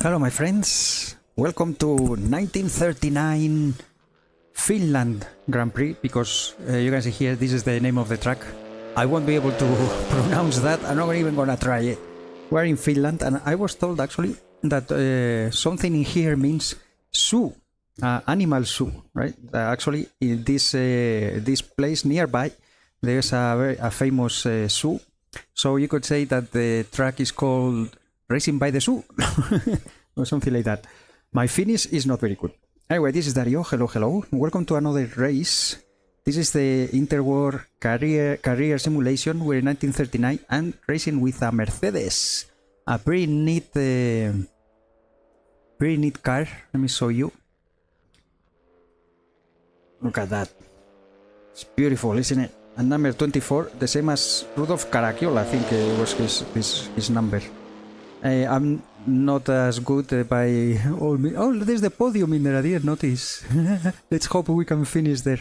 Hello, my friends. Welcome to 1939 Finland Grand Prix, because you can see here, this is the name of the track. I won't be able to pronounce that. I'm not even gonna try it. We're in Finland, and I was told actually that something in here means zoo, animal zoo, right? Actually, in this place nearby, there's a famous zoo. So you could say that the track is called Racing by the Zoo or something like that. My Finnish is not very good. Anyway, this is Dario. Hello, hello. Welcome to another race. This is the Interwar career simulation. We're in 1939 and racing with a Mercedes. A pretty neat car. Let me show you. Look at that. It's beautiful, isn't it? And number 24, the same as Rudolf Caracciola, I think was his number. I'm not as good by all. Oh, there's the podium in there. I didn't notice. Let's hope we can finish there.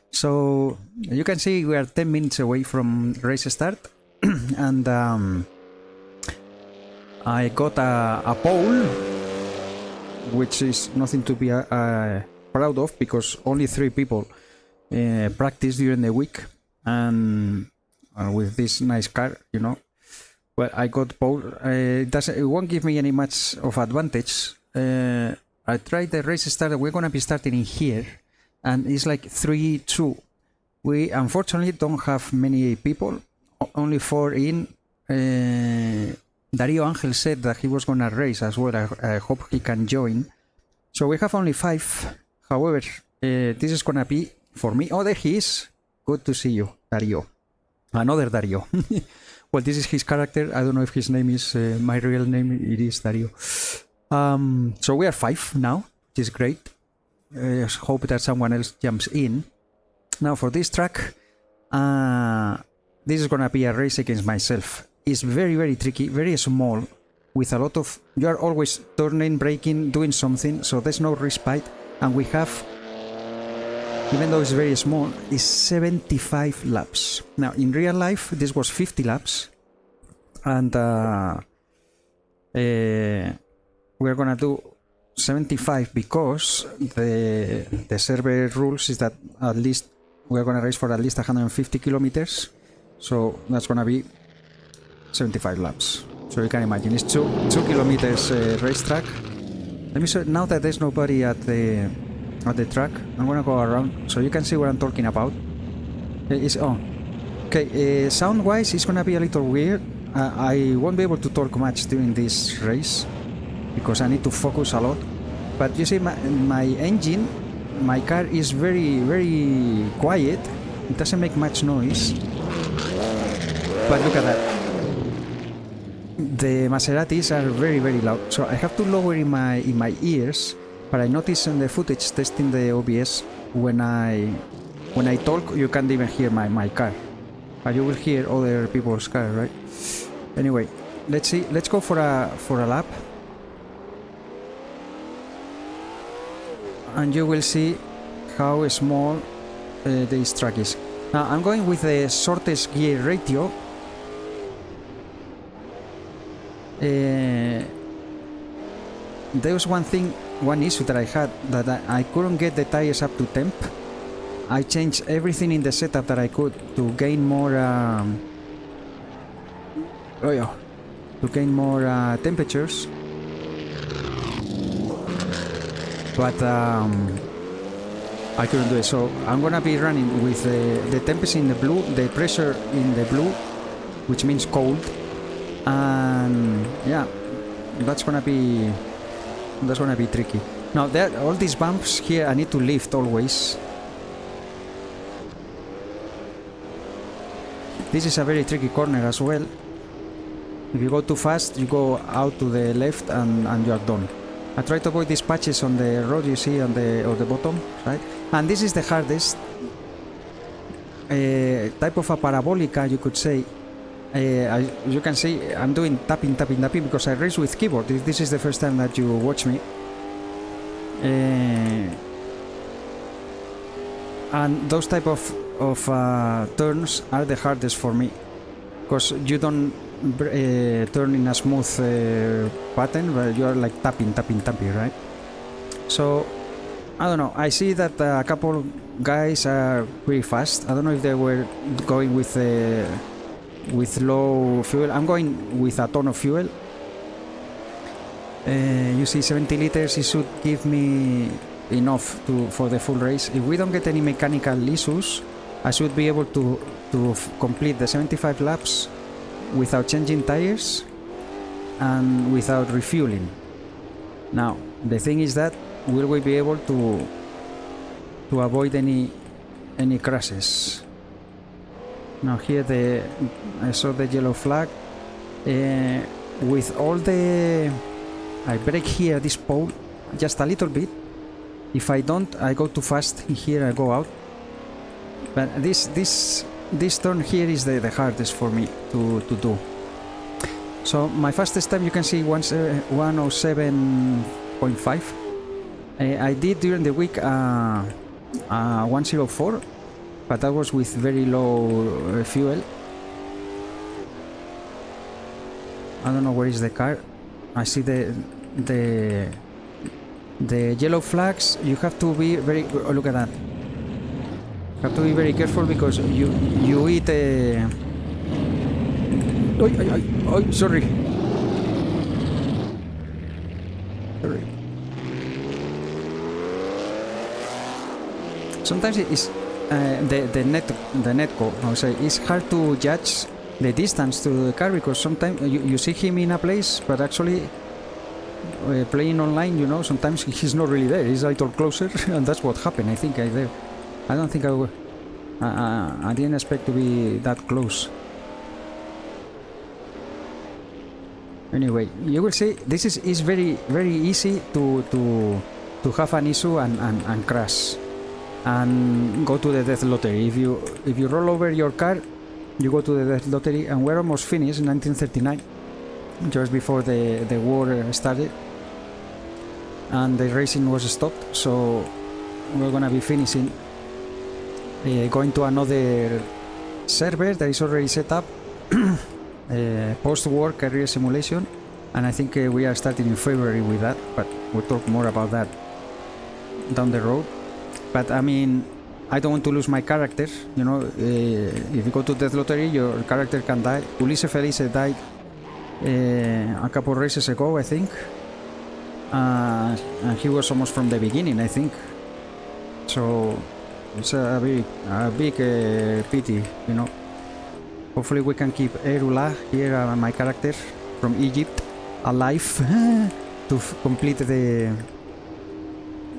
So you can see we are 10 minutes away from race start, and I got a pole, which is nothing to be proud of, because only 3 people practiced during the week, and with this nice car, you know. Well, I got pole. It won't give me any much of advantage. I tried the race start. We're gonna be starting in here, and it's like 3-2. We unfortunately don't have many people. Only 4 in. Dario Angel said that he was gonna race as well. I hope he can join. So we have only 5. However, this is gonna be for me. Oh, there he is. Good to see you, Dario. Another Dario. Well, this is his character. I don't know if his name is my real name. It is Dario. So we are 5 now, which is great. Just hope that someone else jumps in. Now for this track, this is gonna be a race against myself. It's very, very tricky, very small, with a lot of... You are always turning, braking, doing something, so there's no respite. And we have, even though it's very small, it's 75 laps. Now, in real life, this was 50 laps. And we're gonna do 75 because the server rules is that at least we're gonna race for at least 150 kilometers. So that's gonna be 75 laps. So you can imagine, it's 2 kilometers racetrack. Let me show, now that there's nobody at the track, I'm gonna go around so you can see what I'm talking about. It's on. Okay, sound wise it's gonna be a little weird. I won't be able to talk much during this race because I need to focus a lot. But you see, my engine, my car is very, very quiet. It doesn't make much noise. But look at that. The Maseratis are very, very loud. So I have to lower in my ears. But I noticed in the footage testing the OBS, when I talk, you can't even hear my car, but you will hear other people's car, right? Anyway, let's see. Let's go for a lap, and you will see how small this track is. Now I'm going with the shortest gear ratio. There was one issue that I had, that I couldn't get the tires up to temp. I changed everything in the setup that I could to gain more temperatures, but I couldn't do it. So I'm gonna be running with the temps in the blue, the pressure in the blue, which means cold, and yeah, that's gonna be tricky. Now there, all these bumps here, I need to lift always. This is a very tricky corner as well. If you go too fast, you go out to the left and you are done. I try to avoid these patches on the road you see on the bottom, right? And this is the hardest type of a parabolica, you could say. You can see I'm doing tapping because I race with keyboard. This is the first time that you watch me. And those type of turns are the hardest for me, because you don't turn in a smooth pattern, but you are like tapping, right? So I don't know. I see that a couple guys are pretty fast. I don't know if they were going with low fuel. I'm going with a ton of fuel. You see 70 liters, it should give me enough for the full race. If we don't get any mechanical issues, I should be able to complete the 75 laps without changing tires and without refueling. Now, the thing is that will we be able to avoid any crashes? Now here I saw the yellow flag. With all the... I brake here this pole just a little bit. If I don't, I go too fast. Here I go out. But this turn here is the hardest for me to do. So my fastest time, you can see 107.5. I did during the week 104, but that was with very low fuel. I don't know where is the car. I see the yellow flags. You have to be very... Oh, look at that. You have to be very careful because you eat a... Oh, sorry. Sorry. Sometimes it is the netco. I would say it's hard to judge the distance to the car because sometimes you see him in a place, but actually playing online, you know, sometimes he's not really there. He's a little closer, and that's what happened. I think I don't think I didn't expect to be that close. Anyway, you will see this is very easy to have an issue and crash and go to the death lottery. If you roll over your car, you go to the death lottery, and we're almost finished in 1939, just before the war started and the racing was stopped. So we're gonna be finishing, going to another server that is already set up, post-war career simulation, and I think we are starting in February with that, but we'll talk more about that down the road. But I mean, I don't want to lose my character, you know. If you go to Death Lottery, your character can die. Ulisse Felice died a couple races ago, I think, and he was almost from the beginning, I think. So it's a big pity, you know. Hopefully we can keep Erula here, my character from Egypt, alive to complete the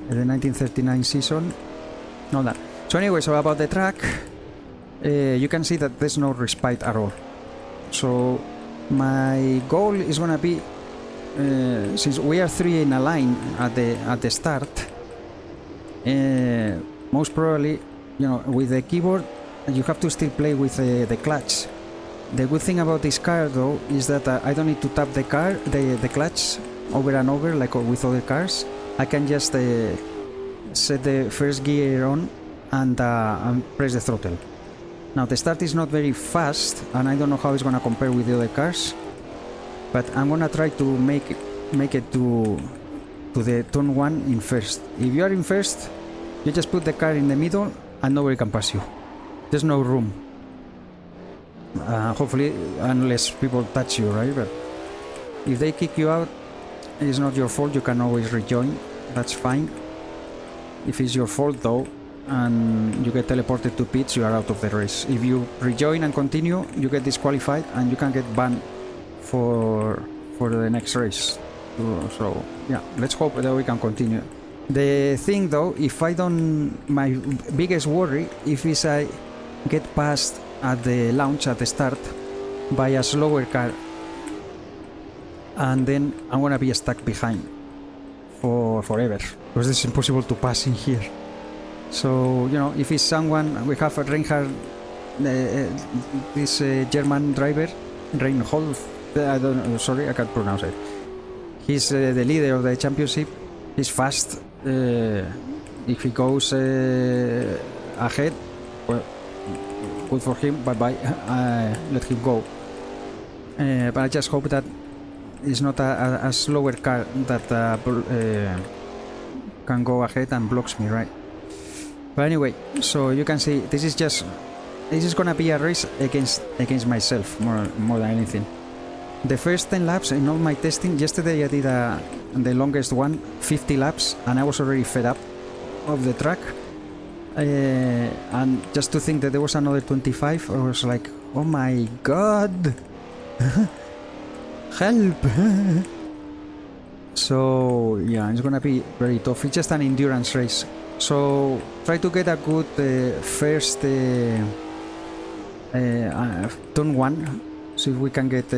1939 season. No, that. So anyway, so about the track, you can see that there's no respite at all. So my goal is gonna be, since we are three in a line at the start, most probably, you know, with the keyboard, you have to still play with the clutch. The good thing about this car, though, is that I don't need to tap the clutch over and over like with other cars. I can just set the first gear on and press the throttle. Now the start is not very fast, and I don't know how it's gonna compare with the other cars, but I'm gonna try to make it to the turn 1 in first. If you are in first, you just put the car in the middle and nobody can pass you. There's no room. Hopefully, unless people touch you, right? But if they kick you out, it's not your fault. You can always rejoin. That's fine. If it's your fault, though, and you get teleported to pits, you are out of the race. If you rejoin and continue, you get disqualified and you can get banned for the next race. So yeah, let's hope that we can continue. The thing, though, if I don't, my biggest worry is I get passed at the launch, at the start, by a slower car, and then I'm gonna be stuck behind for forever, because it's impossible to pass in here. So, you know, if it's someone, we have a Reinhard, this German driver, Reinhold, I don't know, sorry, I can't pronounce it. He's the leader of the championship. He's fast. If he goes ahead, well, good for him, bye-bye, let him go. but I just hope that it's not a slower car that can go ahead and blocks me, right? But anyway, so you can see this is gonna be a race against myself more than anything. The first 10 laps in all my testing, yesterday I did the longest one, 50 laps, and I was already fed up of the track. And just to think that there was another 25, I was like, oh my god, help. So yeah, it's gonna be very tough. It's just an endurance race, so try to get a good first turn one. See if we can get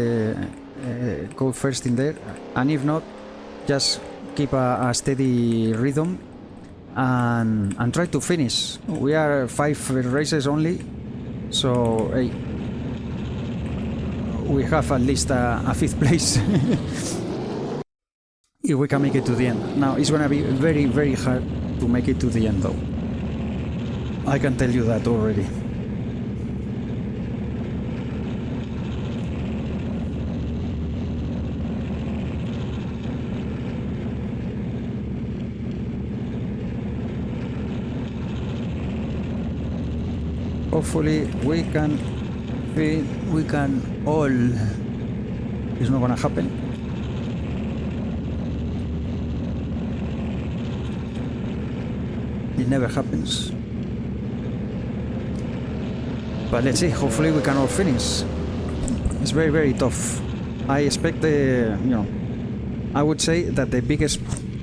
go first in there, and if not, just keep a steady rhythm and try to finish. We are 5 races only, so hey, we have at least a 5th place. If we can make it to the end. Now it's gonna be very, very hard to make it to the end, though. I can tell you that already. Hopefully we can all. It's not gonna happen. It never happens. But let's see, hopefully we can all finish. It's very, very tough. I expect I would say that the biggest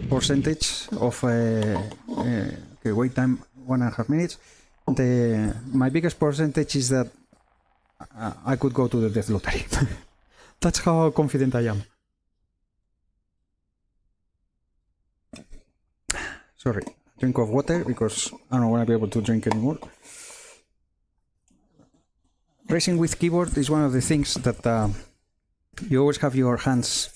percentage of okay, wait time 1.5 minutes. My biggest percentage is that I could go to the death lottery. That's how confident I am. Sorry, drink of water because I don't want to be able to drink anymore. Racing with keyboard is one of the things that you always have your hands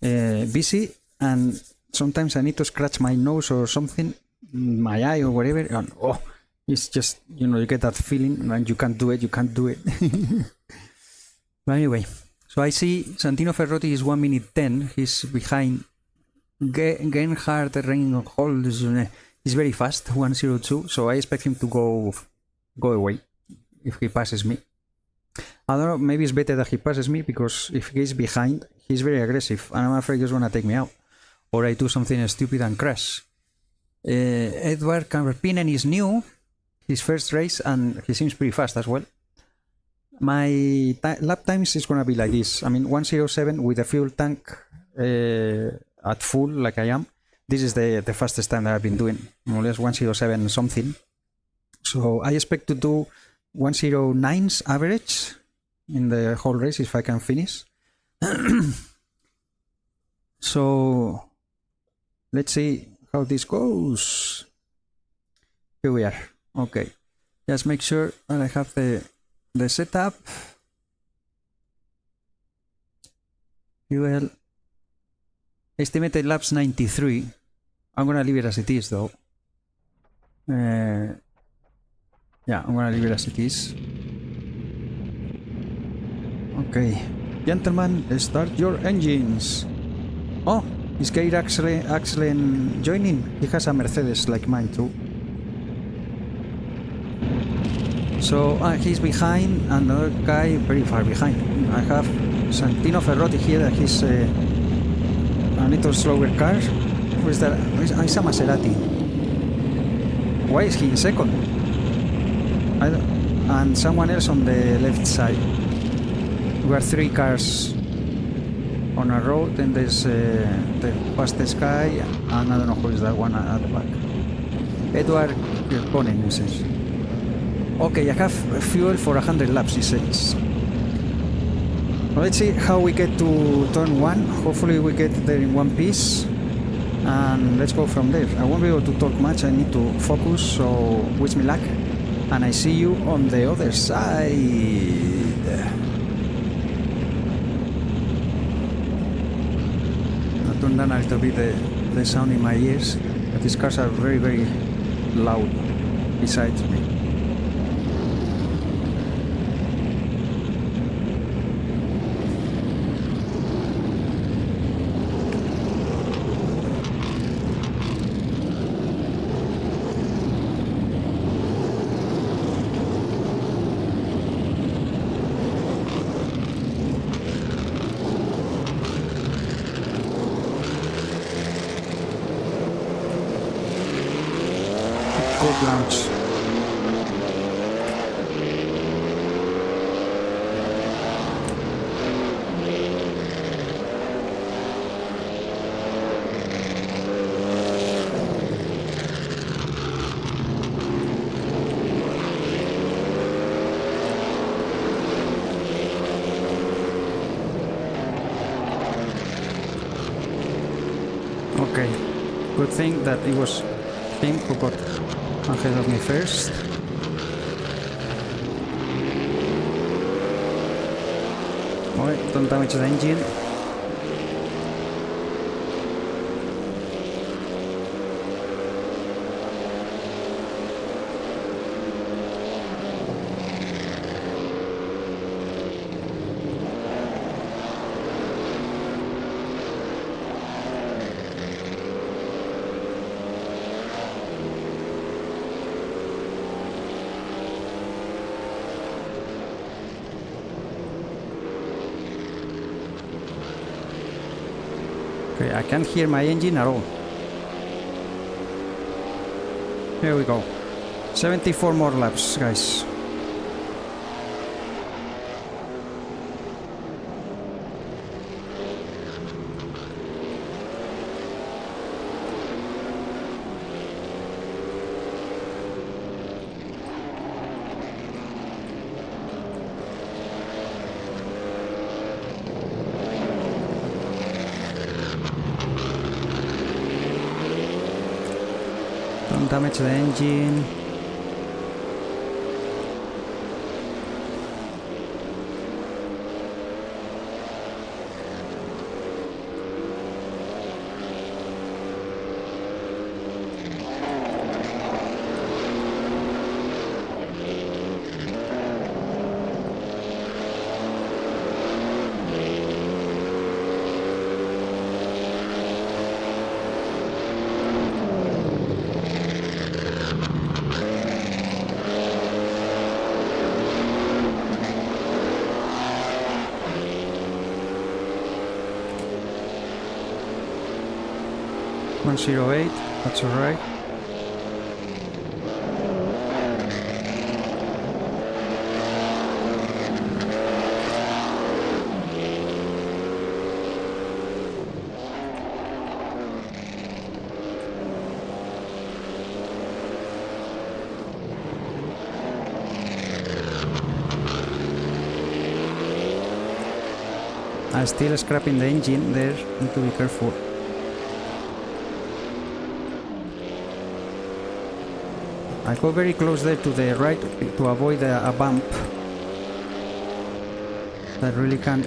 busy, and sometimes I need to scratch my nose or something, my eye or whatever, and oh, it's just, you get that feeling and you can't do it. But anyway, so I see Santino Ferrotti is 1 minute 10. He's behind Genhard Reinhold. He's very fast, 1:02. So I expect him to go away if he passes me. I don't know, maybe it's better that he passes me, because if he's behind, he's very aggressive, and I'm afraid he's gonna take me out, or I do something stupid and crash. Edward Kamperpinen is new. His first race, and he seems pretty fast as well. My lap times is gonna be like this. I mean, 1:07 with a fuel tank at full, like I am. This is the fastest time that I've been doing, more or less 1:07 something. So I expect to do 1:09's average in the whole race if I can finish. So let's see how this goes. Here we are. Okay, just make sure that I have the setup. Fuel. Estimated laps 93. I'm gonna leave it as it is, though. Yeah, I'm gonna leave it as it is. Okay, gentlemen, start your engines. Oh, is Geir Axelen joining? He has a Mercedes like mine too. So he's behind, another guy very far behind. I have Santino Ferrotti here, that he's a little slower car. Who is that? It's a Maserati. Why is he in second? And someone else on the left side. We are 3 cars on a road, and there's the fastest guy, and I don't know who is that one at the back. Edward Konen, it says. Okay, I have fuel for 100 laps, he says. Well, let's see how we get to turn 1. Hopefully we get there in one piece, and let's go from there. I won't be able to talk much, I need to focus, so wish me luck, and I see you on the other side. I'll turn down a little bit the sound in my ears, but these cars are very, very loud besides me. soft launch. Okay, good thing that it was him who got ahead of me first. Alright, don't damage the engine. Okay, I can't hear my engine at all. Here we go. 74 more laps, guys. Don't damage the engine. .108, that's alright. I'm still scrapping the engine there, need to be careful. I go very close there to the right to avoid a bump that really can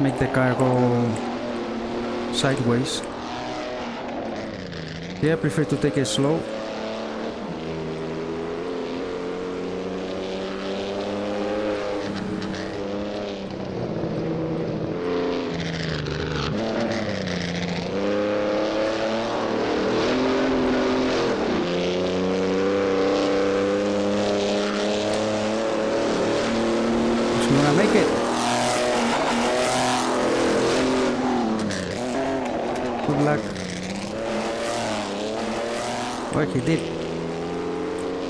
make the car go sideways. Here I prefer to take it slow. Make it. Good luck. Oh, he did.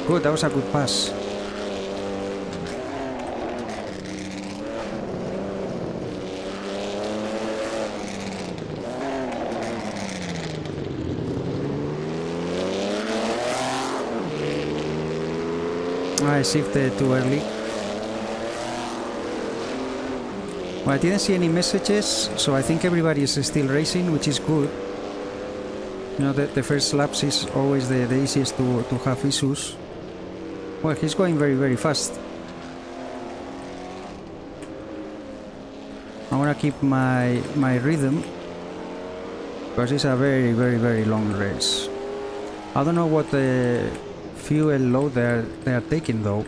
Good, that was a good pass. I shifted too early. Well, I didn't see any messages, so I think everybody is still racing, which is good. You know, the first laps is always the easiest to have issues. Well, he's going very, very fast. I want to keep my rhythm, because it's a very, very, very long race. I don't know what the fuel load they are taking though.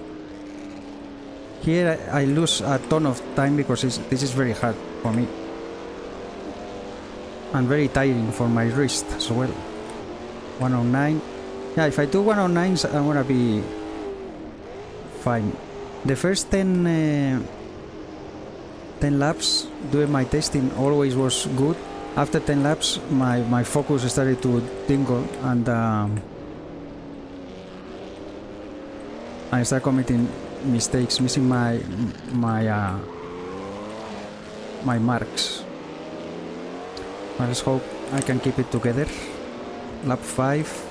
Here I lose a ton of time because this is very hard for me and very tiring for my wrist as well. 109. Yeah, if I do 109s I'm gonna be fine. The first 10 laps doing my testing always was good. After 10 laps my focus started to tingle and I start committing mistakes, missing my marks. But let's hope I can keep it together. Lap 5.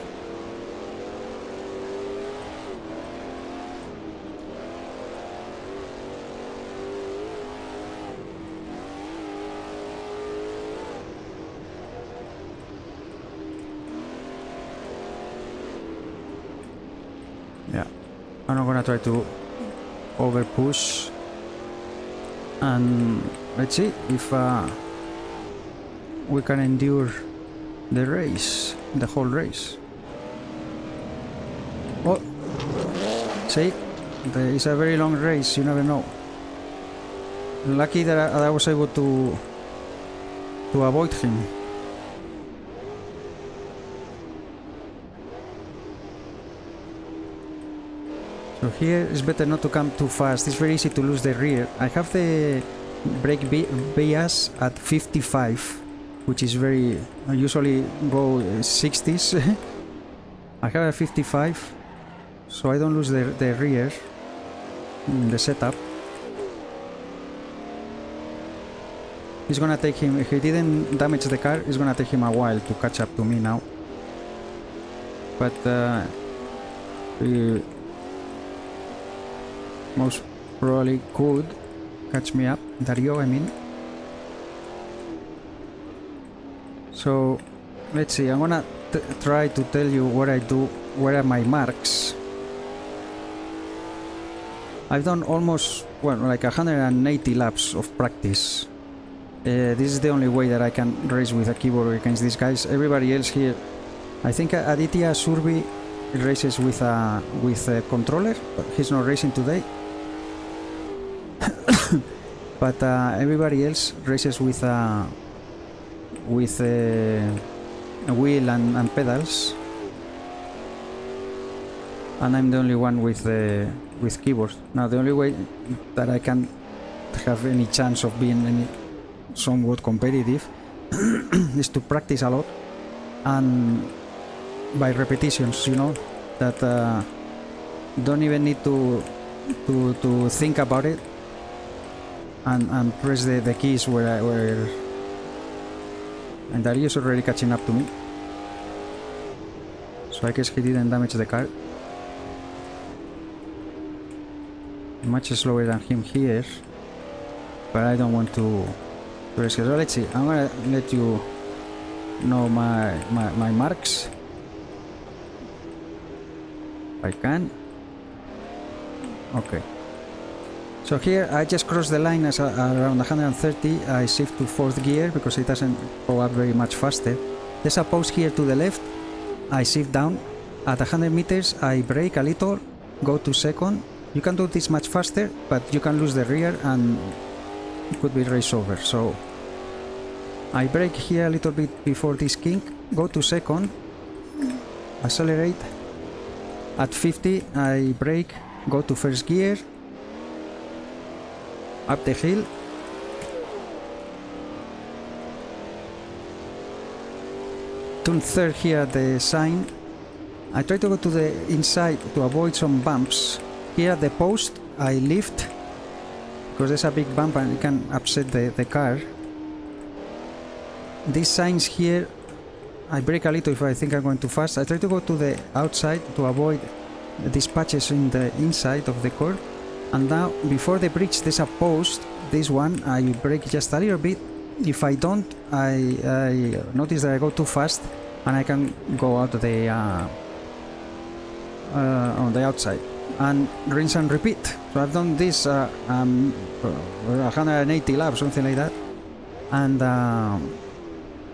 Yeah, I'm not gonna try to over push, and let's see if we can endure the race, the whole race. Oh, see, it's a very long race, you never know. Lucky that I was able to avoid him. So here it's better not to come too fast. It's very easy to lose the rear. I have the brake bias at 55, which is very... I usually go 60s. I have a 55, so I don't lose the rear in the setup. It's gonna take him... If he didn't damage the car, it's gonna take him a while to catch up to me now. But he most probably could catch me up. Dario, I mean. So let's see, I'm gonna try to tell you what I do, where are my marks. I've done almost, well, like 180 laps of practice. This is the only way that I can race with a keyboard against these guys. Everybody else here, I think Aditya Surbi races with a controller, but he's not racing today. But everybody else races with a wheel and pedals, and I'm the only one with keyboard. Now the only way that I can have any chance of being somewhat competitive is to practice a lot and by repetitions, you know, that don't even need to think about it, and press the keys where and Darius already catching up to me, so I guess he didn't damage the car. Much slower than him here, but I don't want to risk it. So let's see, I'm gonna let you know my marks if I can. Okay, so here I just crossed the line as around 130. I shift to 4th gear because it doesn't go up very much faster. There's a post here to the left. I shift down. At 100 meters I brake a little, go to 2nd. You can do this much faster, but you can lose the rear and it could be race over. So I brake here a little bit before this kink, go to 2nd, accelerate. At 50 I brake, go to 1st gear, up the hill, turn 3rd here at the sign. I try to go to the inside to avoid some bumps. Here at the post I lift because there's a big bump and it can upset the car. These signs here I brake a little if I think I'm going too fast. I try to go to the outside to avoid these patches in the inside of the curve. And now before the bridge there's a post, this one I brake just a little bit. If I don't, I notice that I go too fast and I can go out the on the outside and rinse and repeat. So I've done this 180 laps, something like that, and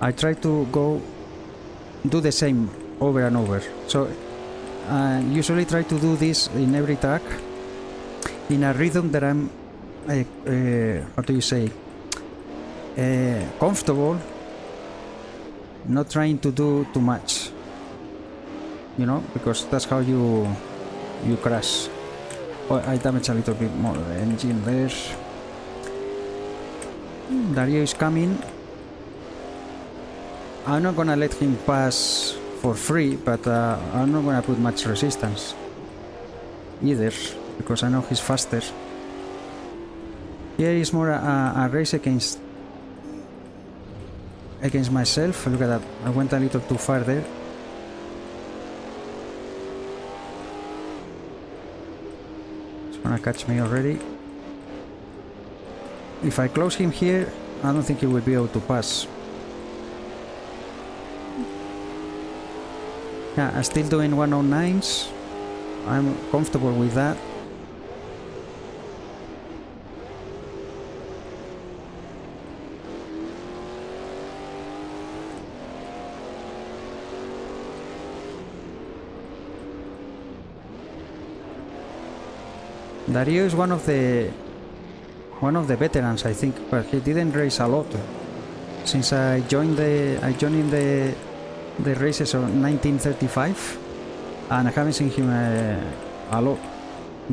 I try to do the same over and over. So I usually try to do this in every track in a rhythm that I'm how do you say, comfortable, not trying to do too much, you know, because that's how you crash. Oh, I damage a little bit more the engine there. Dario is coming. I'm not gonna let him pass for free, but I'm not gonna put much resistance. either, because I know he's faster. Here is more a race against myself. Look at that, I went a little too far there. He's gonna catch me already. If I close him here, I don't think he will be able to pass. Yeah, I'm still doing 109s. I'm comfortable with that. Dario is one of the veterans, I think, but he didn't race a lot since I joined in the races of 1935, and I haven't seen him a lot.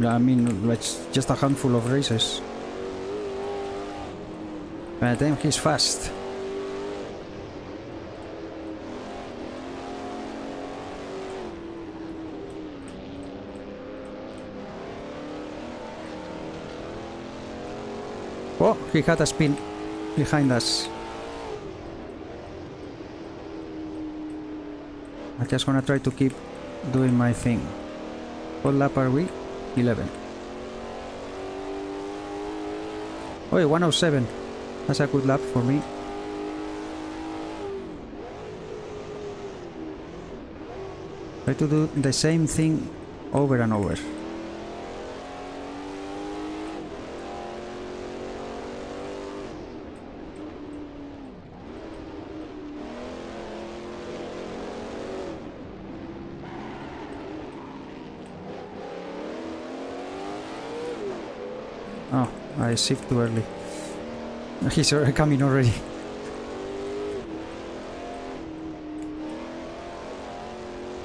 I mean, like just a handful of races. But then he's fast. Oh, he had a spin behind us. I'm just gonna try to keep doing my thing. What lap are we? 11. Oh, 107. That's a good lap for me. Try to do the same thing over and over. Oh, I shift too early. He's coming already.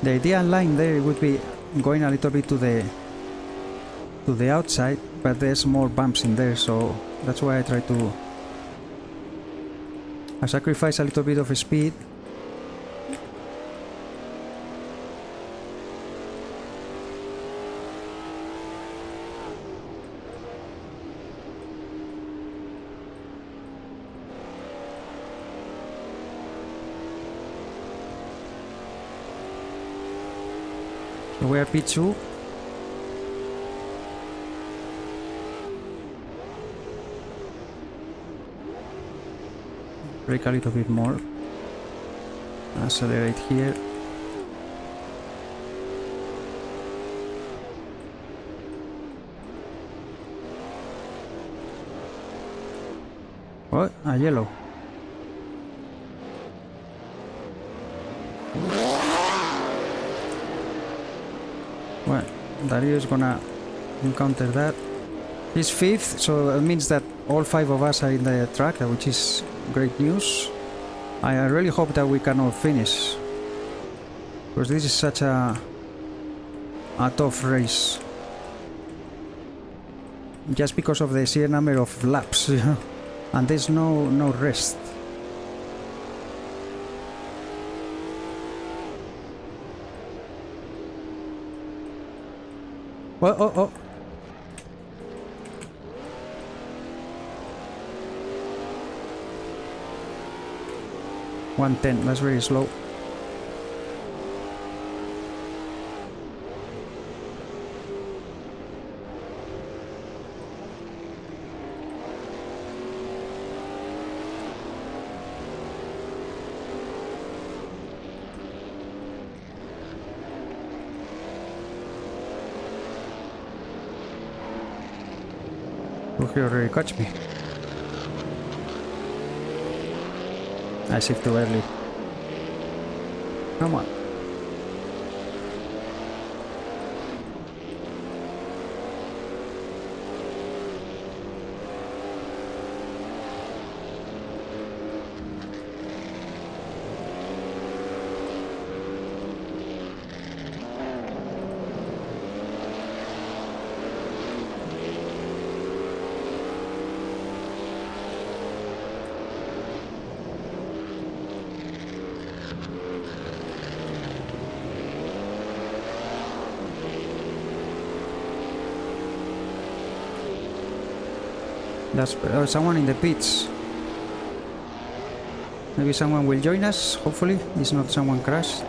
The ideal line there would be going a little bit to the outside, but there's more bumps in there, so that's why I try to sacrifice a little bit of speed. So we are P2. Brake a little bit more. Accelerate here. What? A yellow. Well, Dario is gonna encounter that. He's 5th, so it means that all 5 of us are in the track, which is great news. I really hope that we can all finish, because this is such a tough race. Just because of the sheer number of laps, you know, and there's no rest. Oh. 110, that's very slow. Oh, he already catch me. I shift too early. Come on. That's someone in the pits. Maybe someone will join us. Hopefully, it's not someone crashed.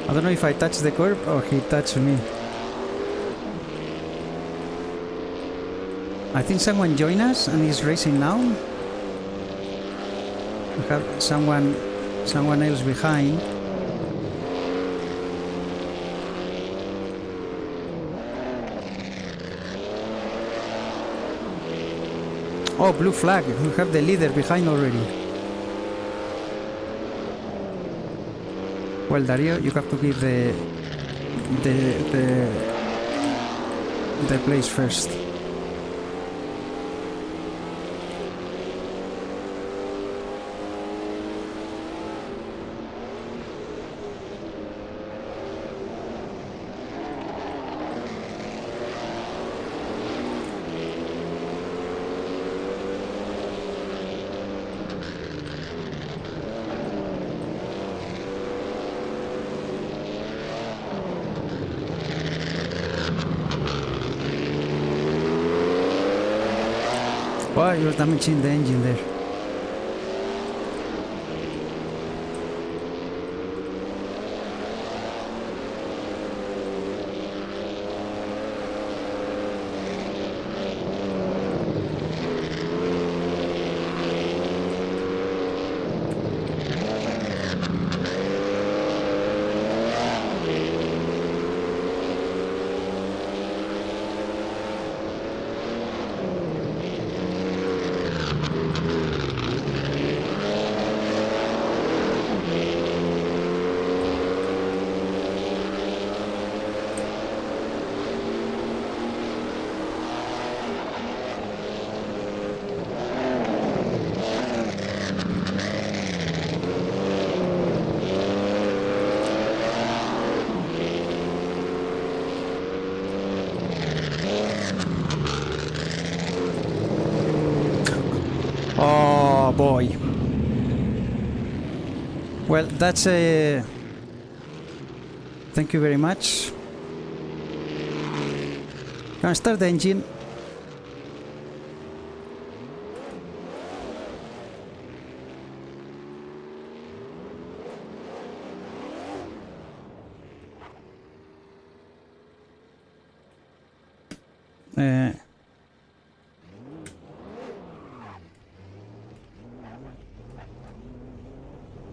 I don't know if I touched the curb or he touched me. I think someone joined us and is racing now. We have someone else behind. Oh, blue flag. We have the leader behind already. Well, Dario, you have to give the place first. Wow, you're damaging the engine there. Oh boy. Well, that's a Thank you very much. Can I start the engine?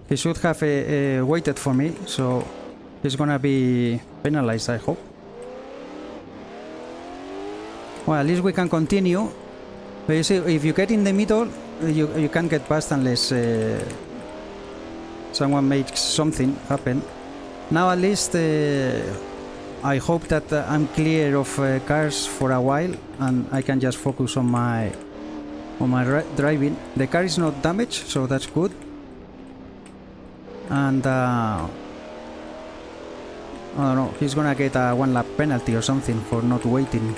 He should have waited for me, so he's gonna be penalized, I hope. Well, at least we can continue. But you see, if you get in the middle, you can't get past unless someone makes something happen. Now at least I hope that I'm clear of cars for a while and I can just focus on my driving. The car is not damaged, so that's good. And I don't know, he's gonna get a 1 lap penalty or something for not waiting.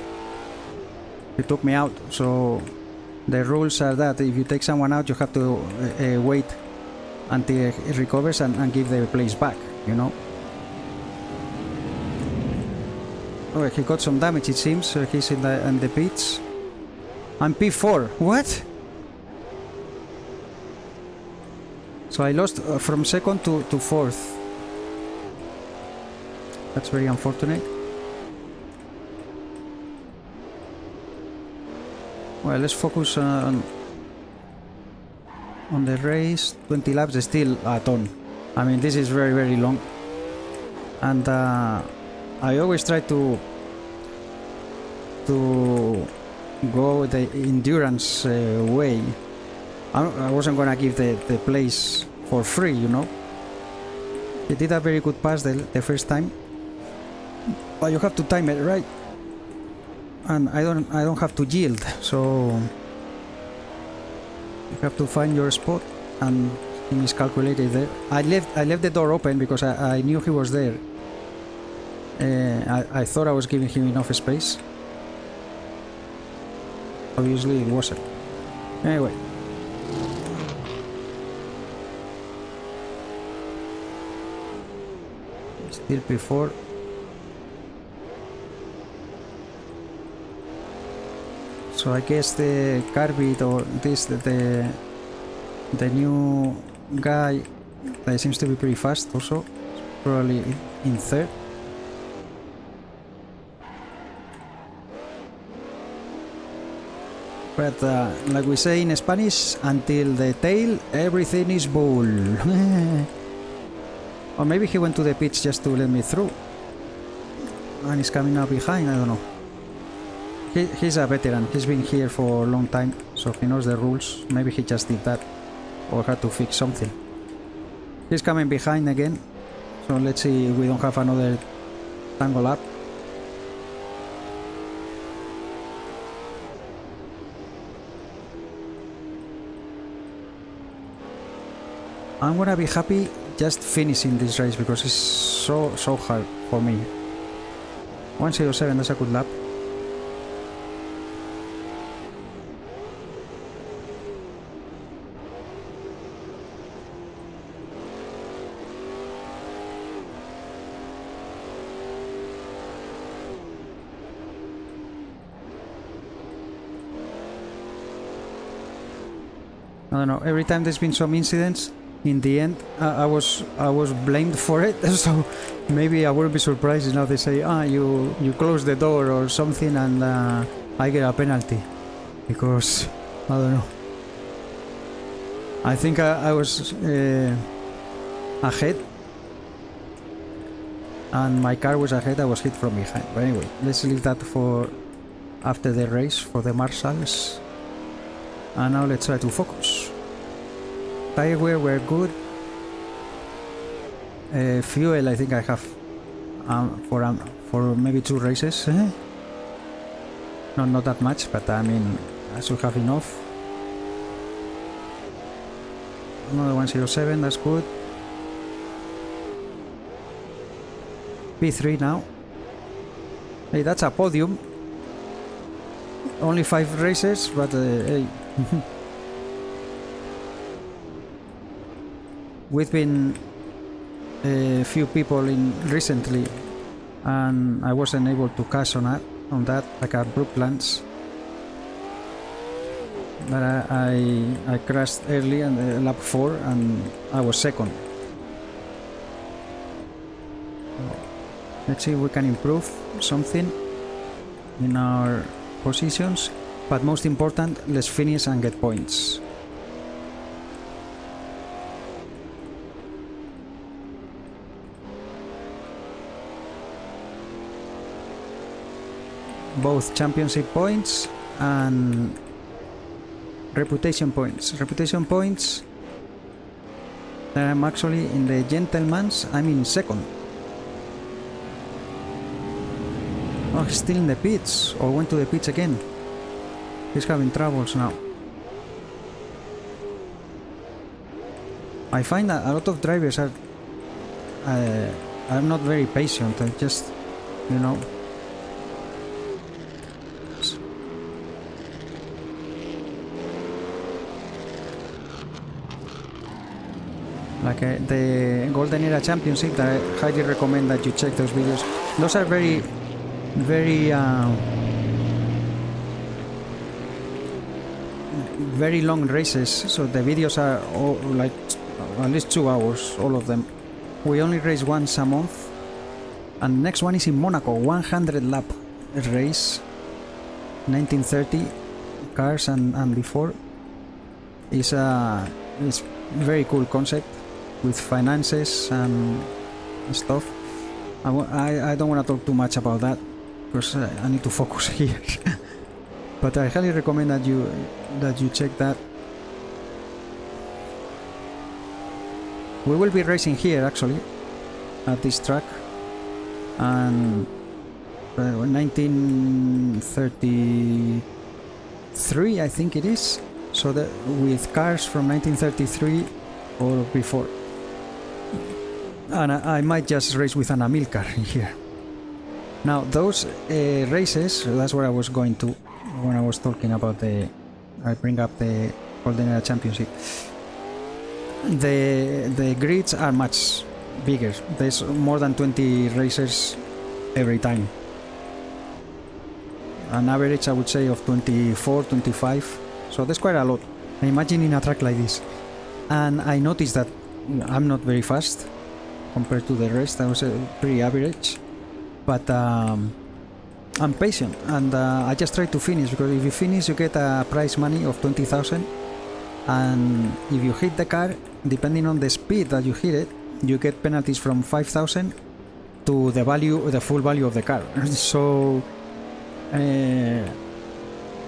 He took me out, so the rules are that if you take someone out, you have to wait until he recovers and give the place back, you know. Oh, he got some damage, it seems. He's in the pits. I'm P4. What? So I lost from second to fourth. That's very unfortunate. Well, let's focus on the race. 20 laps is still a ton. I mean, this is very, very long. And I always try to go the endurance way. I wasn't gonna give the place for free, you know. He did a very good pass the first time, but you have to time it right. And I don't have to yield, so you have to find your spot, and he miscalculated there. I left the door open because I knew he was there. I thought I was giving him enough space. Obviously it wasn't. Anyway. Still P4. So I guess the Carbide or this the new guy that seems to be pretty fast also, probably in third. But like we say in Spanish, until the tail, everything is bull. Or maybe he went to the pitch just to let me through. And he's coming up behind, I don't know. He's a veteran, he's been here for a long time, so he knows the rules. Maybe he just did that, or had to fix something. He's coming behind again, so let's see if we don't have another tangle up. I'm gonna be happy just finishing this race because it's so hard for me. 107, that's a good lap. I don't know, every time there's been some incidents, in the end I was blamed for it, so maybe I wouldn't be surprised now they say, you closed the door or something and I get a penalty, because I don't know. I think I was ahead and my car was ahead, I was hit from behind. But anyway, let's leave that for after the race, for the marshals. And now let's try to focus. Tire wear were good. Fuel, I think I have for maybe 2 races. Not that much, but I mean I should have enough. Another 107, that's good. P3 now. Hey, that's a podium. Only 5 races, but hey. We've been a few people in recently, and I wasn't able to cash on that like at Brooklands. But I crashed early on lap 4 and I was second. Let's see if we can improve something in our positions, but most important, let's finish and get points. Both championship points and reputation points. Reputation points that I'm actually in the gentleman's, I'm in second. Oh, he's still in the pits, or went to the pits again. He's having troubles now. I find that a lot of drivers are not very patient, and just, you know, like the Golden Era Championship, that I highly recommend that you check those videos. Those are very very long races, so the videos are all like at least 2 hours, all of them. We only race once a month, and next one is in Monaco, 100 lap race, 1930 cars and before. It's very cool concept with finances and stuff. I don't want to talk too much about that because I need to focus here. But I highly recommend that you check that. We will be racing here actually at this track, and 1933 I think it is, so that with cars from 1933 or before. And I might just race with an Amilcar here. Now those races, that's where I was going to when I was talking about I bring up the Golden Era Championship. The grids are much bigger. There's more than 20 racers every time. An average, I would say, of 24, 25. So there's quite a lot. Imagine in a track like this. And I noticed that I'm not very fast compared to the rest. I was pretty average. But I'm patient, and I just try to finish, because if you finish you get a prize money of 20,000, and if you hit the car, depending on the speed that you hit it, you get penalties from 5,000 to the full value of the car. So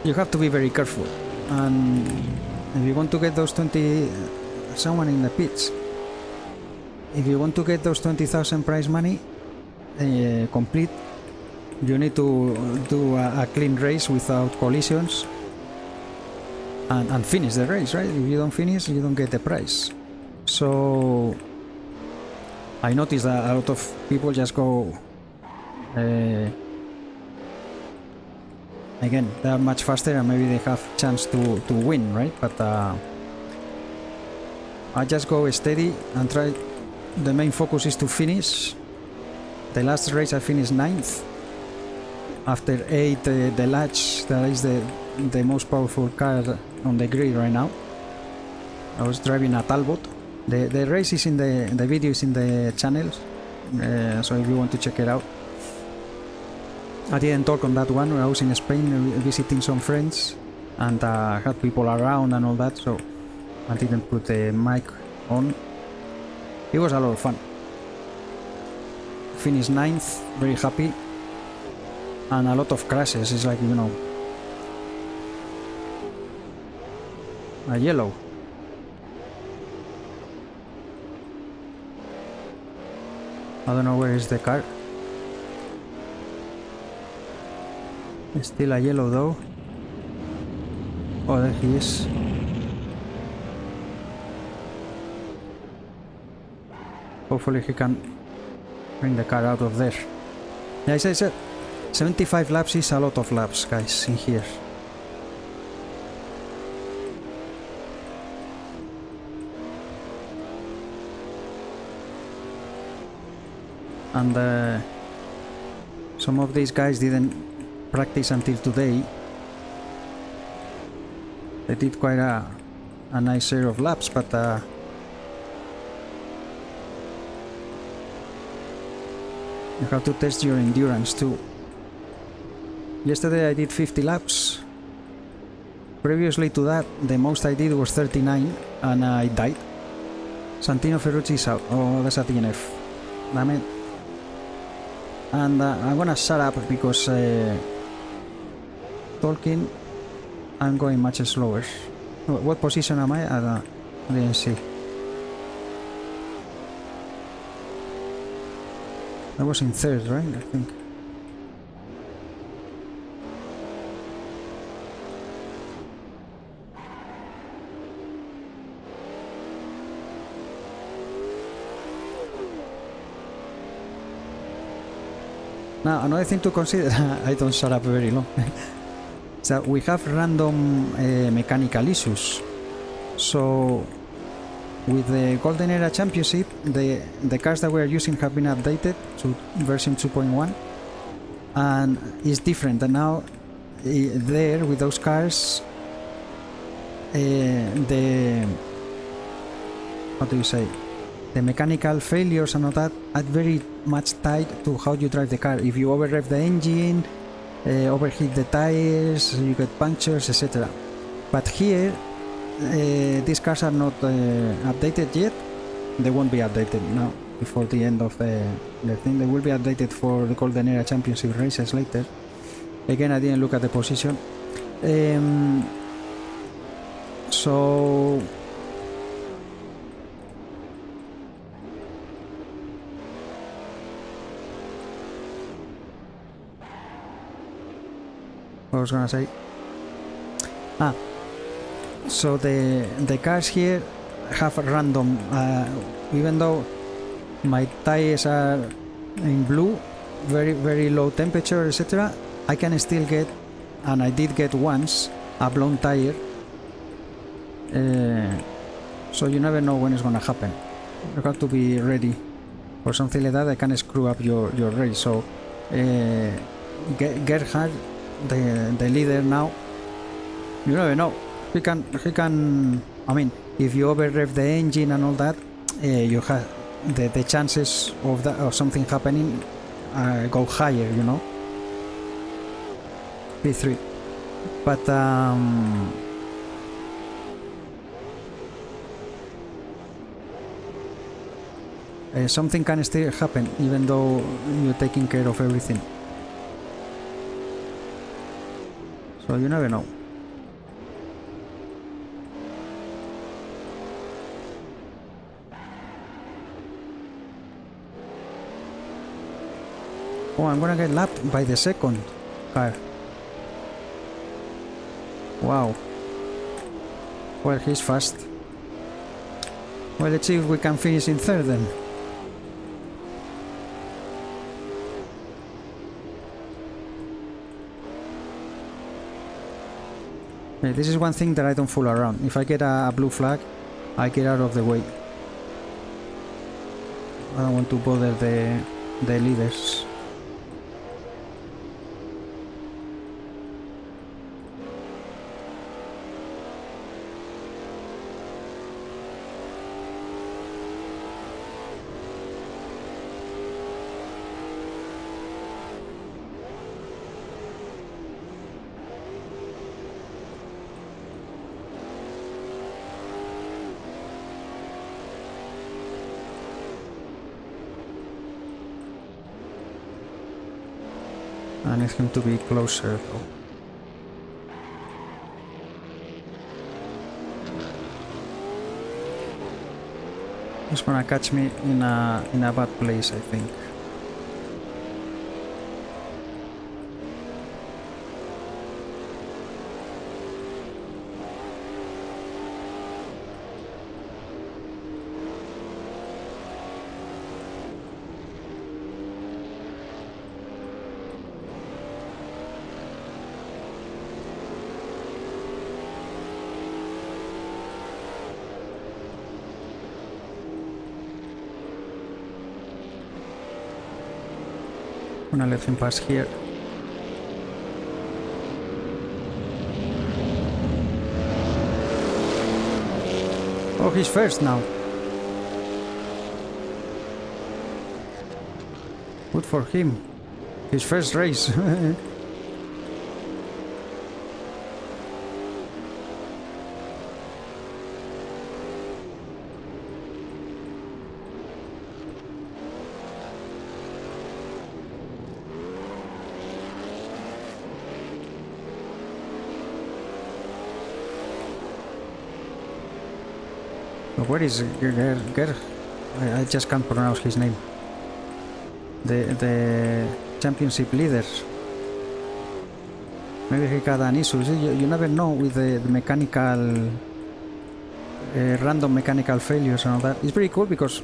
you have to be very careful, and if you want to get those 20, someone in the pits, if you want to get those 20,000 prize money complete, you need to do a clean race without collisions and finish the race, right? If you don't finish, you don't get the prize. So I noticed that a lot of people just go again, they are much faster and maybe they have chance to win, right? But I just go steady and try. The main focus is to finish. The last race I finished 9th after 8 the Latch, that is the most powerful car on the grid right now. I was driving a Talbot. The race is in the video is in the channel, so if you want to check it out. I didn't talk on that one. I was in Spain visiting some friends, and I had people around and all that, so I didn't put the mic on. It was a lot of fun. Finished 9th, very happy, and a lot of crashes. It's like, you know, a yellow. I don't know where is the car. It's still a yellow though. Oh, there he is. Hopefully he can bring the car out of there. Yeah, as I said, 75 laps is a lot of laps, guys, in here. and some of these guys didn't practice until today. They did quite a nice share of laps, but you have to test your endurance too. Yesterday I did 50 laps. Previously to that, the most I did was 39 and I died. Santino Ferrucci is out. Oh, that's a DNF. Damn it. And I'm gonna shut up because talking, I'm going much slower. What position am I? I didn't see. I was in third, right? I think. Now, another thing to consider, I don't shut up very long, so we have random mechanical issues. So, with the Golden Era Championship, the cars that we are using have been updated to version 2.1, and it's different. And now, there with those cars, what do you say? The mechanical failures and all that are very much tied to how you drive the car. If you over rev the engine, overheat the tires, you get punctures, etc. But here, these cars are not updated yet. They won't be updated now before the end of the thing. They will be updated for the Golden Era Championship races later. Again, I didn't look at the position. So what was I gonna say? So the cars here have a random, even though my tires are in blue, very low temperature, etc. I can still get, and I did get once, a blown tire. So you never know when it's gonna happen. You have to be ready for something like that. I can screw up your race. So Gerhard, the leader now, you never know. He can. I mean, if you over rev the engine and all that, you have the chances of that of something happening go higher. You know. P3, but something can still happen even though you're taking care of everything. So you never know. Oh, I'm gonna get lapped by the second car. Wow. Well, he's fast. Well, let's see if we can finish in third then. Okay, this is one thing that I don't fool around. If I get a blue flag, I get out of the way. I don't want to bother the leaders. I need him to be closer though. He's gonna catch me in a bad place, I think. Gonna let him pass here. Oh, he's first now. Good for him. His first race. Where is Ger? I just can't pronounce his name. The championship leader. Maybe he got an issue. You never know with the mechanical, random mechanical failures and all that. It's pretty cool because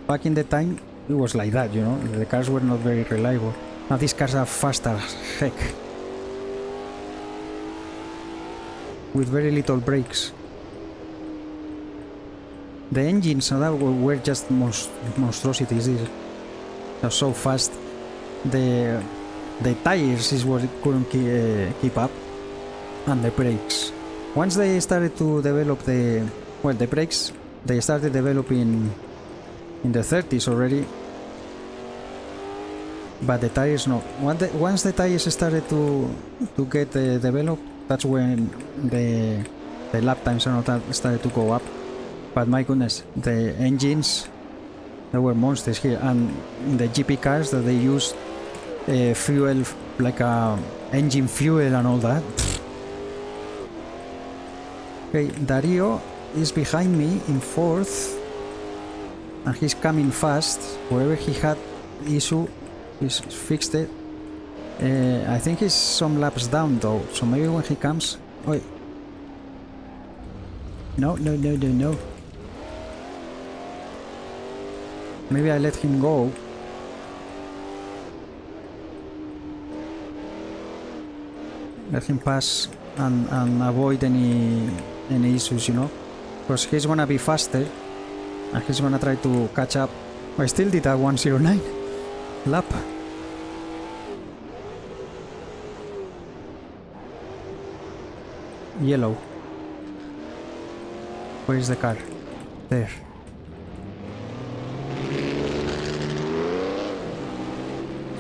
back in the time it was like that, you know. The cars were not very reliable. Now these cars are fast as heck, with very little brakes. The engines that were just monstrosities. They're so fast. The tires is what couldn't keep up, and the brakes. Once they started to develop the brakes, they started developing in the 30s already. But the tires no. Once the tires started to get developed, that's when the lap times and all that started to go up. But my goodness, the engines, they were monsters here, and in the GP cars that they used fuel, like engine fuel and all that. Okay, Dario is behind me in 4th, and he's coming fast. Wherever he had issue, he's fixed it. I think he's some laps down though, so maybe when he comes... Wait. No. Maybe I let him go. Let him pass and avoid any issues, you know? Because he's gonna be faster and he's gonna try to catch up. I still did a 109 lap. Yellow. Where is the car? There.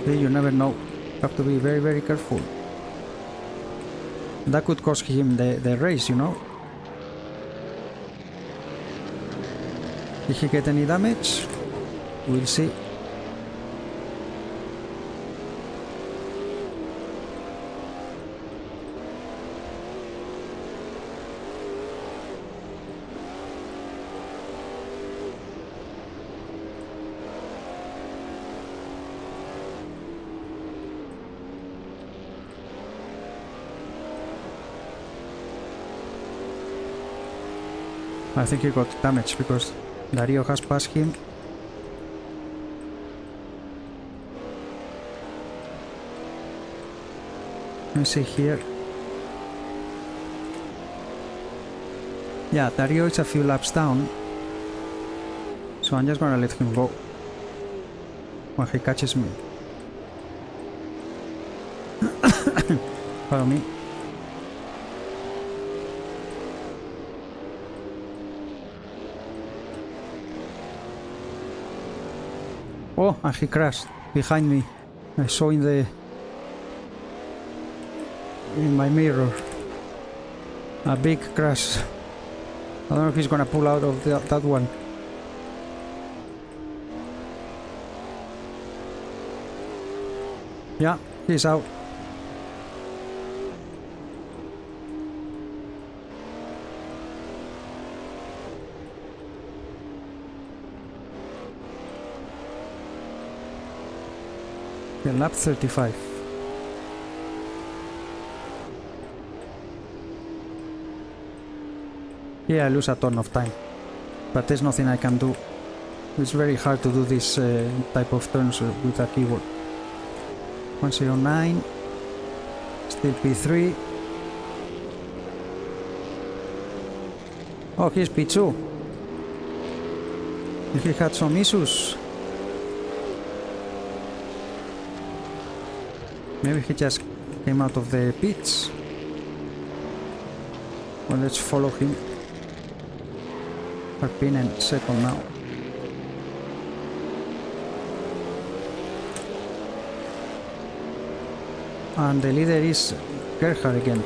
See, you never know. You have to be very, very careful. That could cost him the race, you know. Did he get any damage? We'll see. I think he got damaged because Dario has passed him. Let me see here. Yeah, Dario is a few laps down, so I'm just gonna let him go when he catches me. Follow me. Oh, and he crashed behind me. I saw in my mirror a big crash. I don't know if he's gonna pull out of that one. Yeah, he's out. Yeah, lap 35. Yeah, I lose a ton of time, but there's nothing I can do. It's very hard to do this type of turns with a keyboard. 109, still P3. Oh, here's P2. He had some issues. Maybe he just came out of the pits. Well, let's follow him. Harpinen second now. And the leader is Gerhard again.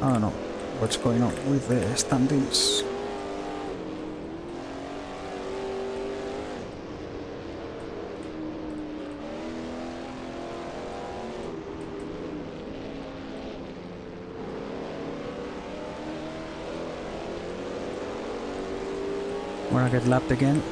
I don't know what's going on with the standings. Wanna get lapped again.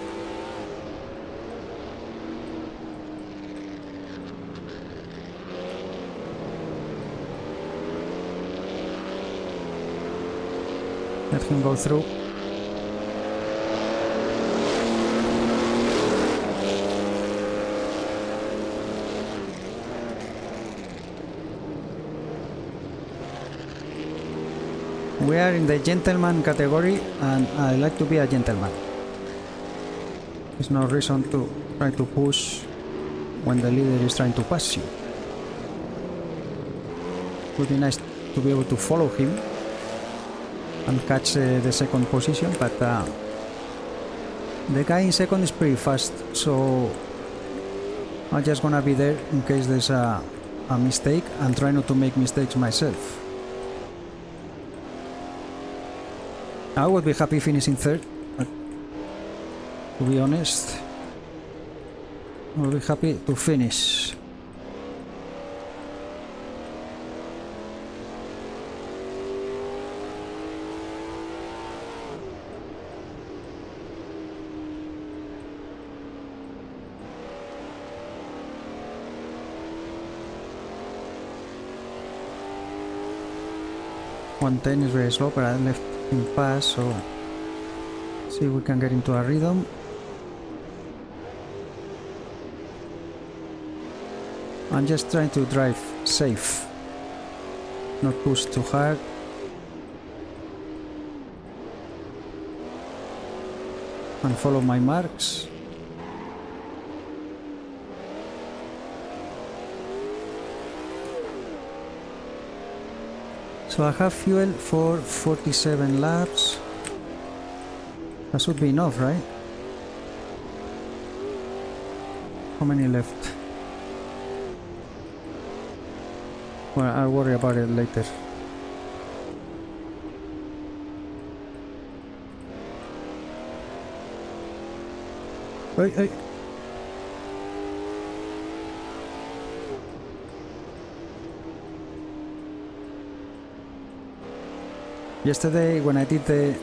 Let him go through. We are in the gentleman category and I like to be a gentleman. There's no reason to try to push when the leader is trying to pass you. Would be nice to be able to follow him and catch the second position, but the guy in second is pretty fast, so I'm just gonna be there in case there's a mistake and try not to make mistakes myself. I would be happy finishing third, but to be honest, I would be happy to finish. .110 is very slow, but I left him pass, so see if we can get into a rhythm. I'm just trying to drive safe, not push too hard. And follow my marks. So I have fuel for 47 laps. That should be enough, right? How many left? Well, I'll worry about it later. Hey, hey. Yesterday when I did the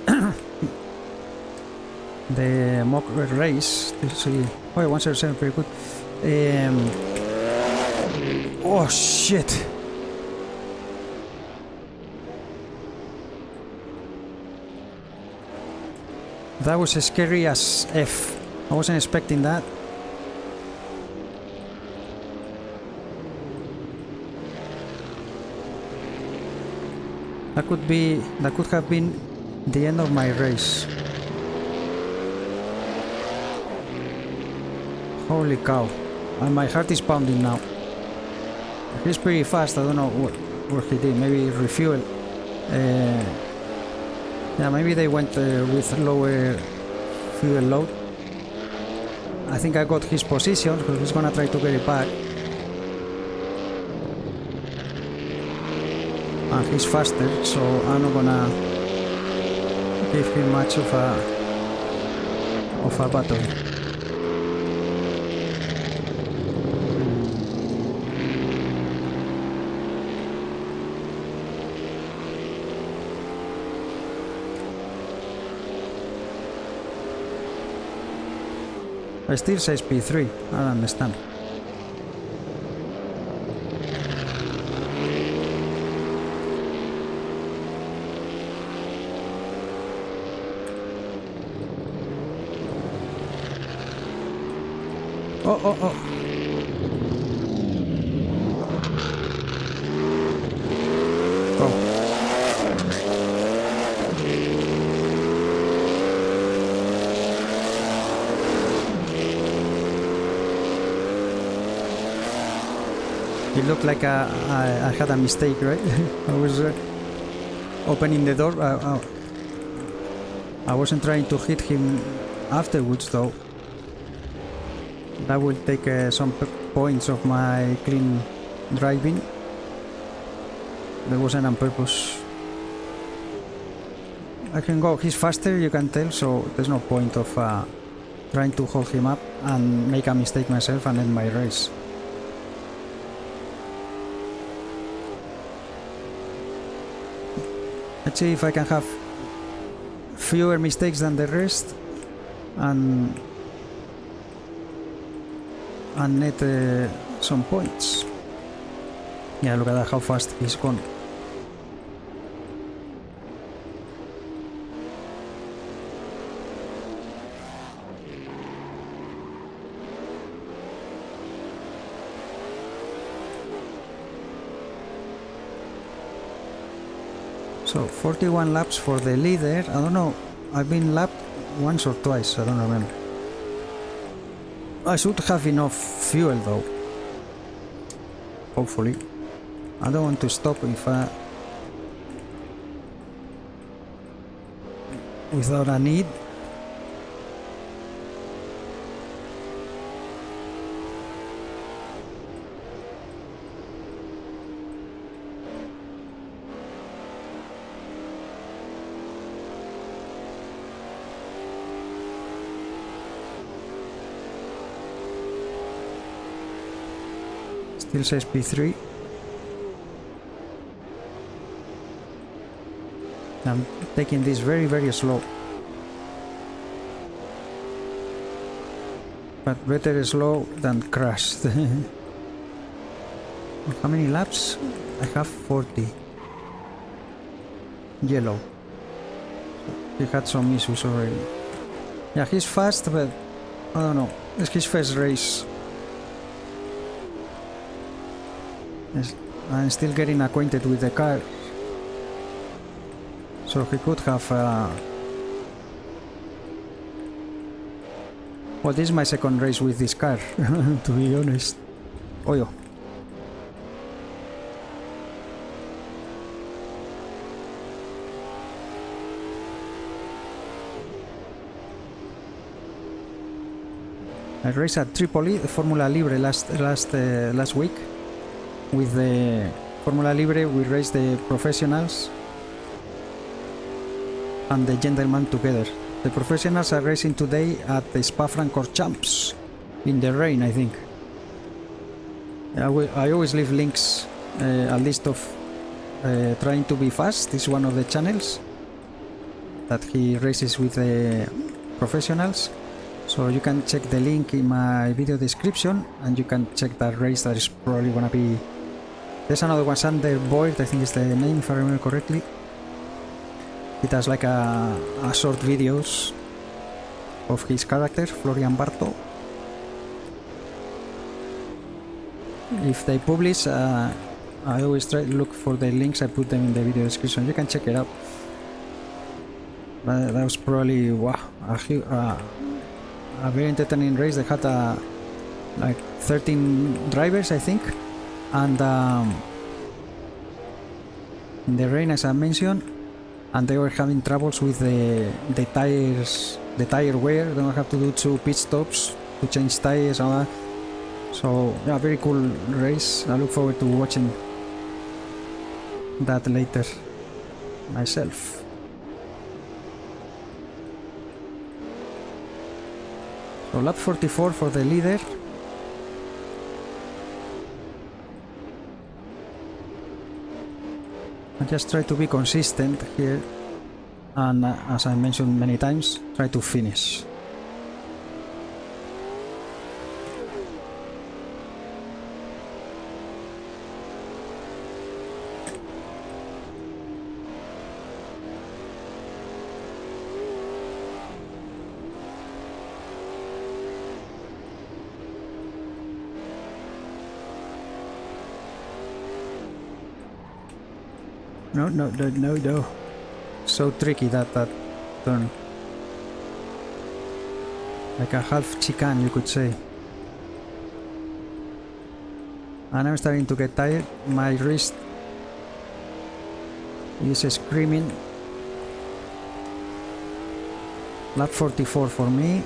the mock race, to see, oh, 107, pretty good. Oh shit! That was as scary as F. I wasn't expecting that. That could have been the end of my race. Holy cow. And my heart is pounding now. He's pretty fast, I don't know what he did. Maybe refuel. Yeah, maybe they went with lower fuel load. I think I got his position, because he's gonna try to get it back. And he's faster, so I'm not gonna give him much of a battle. I still says P3, I don't understand. Oh, oh, oh. Go. looked like I had a mistake, right? I was opening the door. I wasn't trying to hit him afterwards, though. That will take some points of my clean driving. That wasn't on purpose. I can go. He's faster, you can tell, so there's no point of trying to hold him up and make a mistake myself and end my race. Let's see if I can have fewer mistakes than the rest and net some points. Yeah, look at that, how fast he's gone. So 41 laps for the leader. I don't know, I've been lapped once or twice, I don't remember. I should have enough fuel though, hopefully. I don't want to stop if without a need. Still says P3. I'm taking this very, very slow. But better slow than crashed. How many laps? I have 40. Yellow. He had some issues already. Yeah, he's fast, but I don't know. It's his first race. I'm still getting acquainted with the car. So he could have... Well, this is my second race with this car, to be honest. Oh, yeah. I raced at Tripoli, the Formula Libre last week. With the Formula Libre, we raced the professionals and the gentlemen together. The professionals are racing today at the Spa-Francorchamps in the rain, I think. I always leave links, a list of trying to be fast. This is one of the channels that he races with the professionals. So you can check the link in my video description and you can check that race. That is probably gonna be... There's another one, Sander Boyd, I think is the name if I remember correctly. He does like a short videos of his character, Florian Barto. If they publish, I always try to look for the links, I put them in the video description. You can check it out. But that was probably, wow, a very entertaining race. They had like 13 drivers, I think. And in the rain, as I mentioned, and they were having troubles with the tires, the tire wear. They don't have to do 2 pit stops to change tires and all that. So yeah, very cool race. I look forward to watching that later myself. So lap 44 for the leader. I just try to be consistent here and as I mentioned many times, try to finish. No. So tricky that turn. Like a half chicane, you could say. And I'm starting to get tired. My wrist is screaming. Lap 44 for me.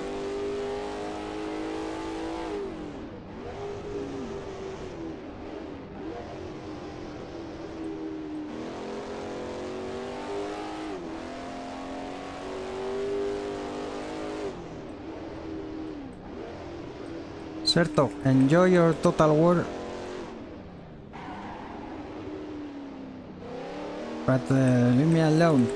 Certo, enjoy your Total War. But leave me alone.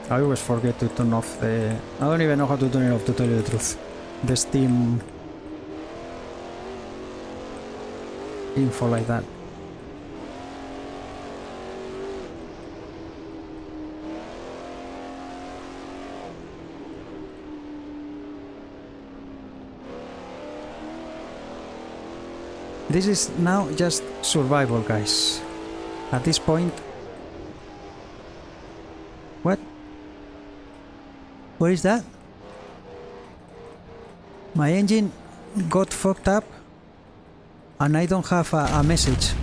I always forget to turn off the... I don't even know how to turn it off, to tell you the truth. The Steam info like that. This is now just survival, guys. At this point... What? What is that? My engine got fucked up and I don't have a message.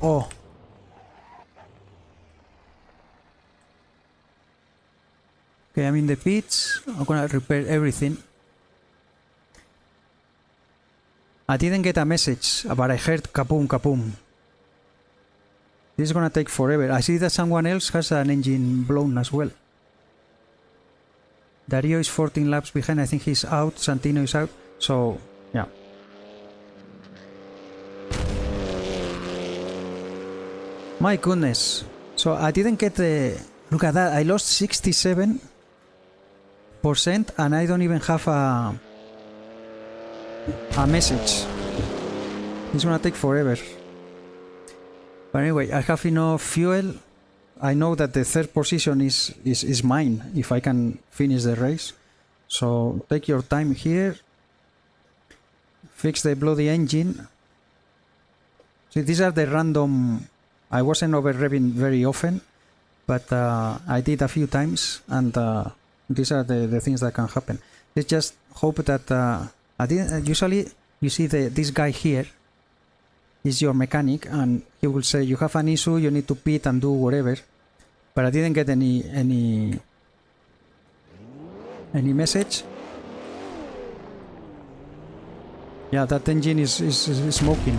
Oh. Okay, I'm in the pits. I'm gonna repair everything. I didn't get a message, but I heard kaboom kaboom. This is gonna take forever. I see that someone else has an engine blown as well. Dario is 14 laps behind. I think he's out. Santino is out. So, yeah. My goodness. So I didn't get the... Look at that. I lost 67% and I don't even have a message. It's gonna take forever. But anyway, I have enough fuel. I know that the third position is mine if I can finish the race. So take your time here. Fix the bloody engine. See, these are the random... I wasn't over revving very often, but I did a few times, and these are the things that can happen. Let's just hope that... I didn't, usually you see this guy here is your mechanic, and he will say you have an issue, you need to pit and do whatever. But I didn't get any message. Yeah, that engine is smoking.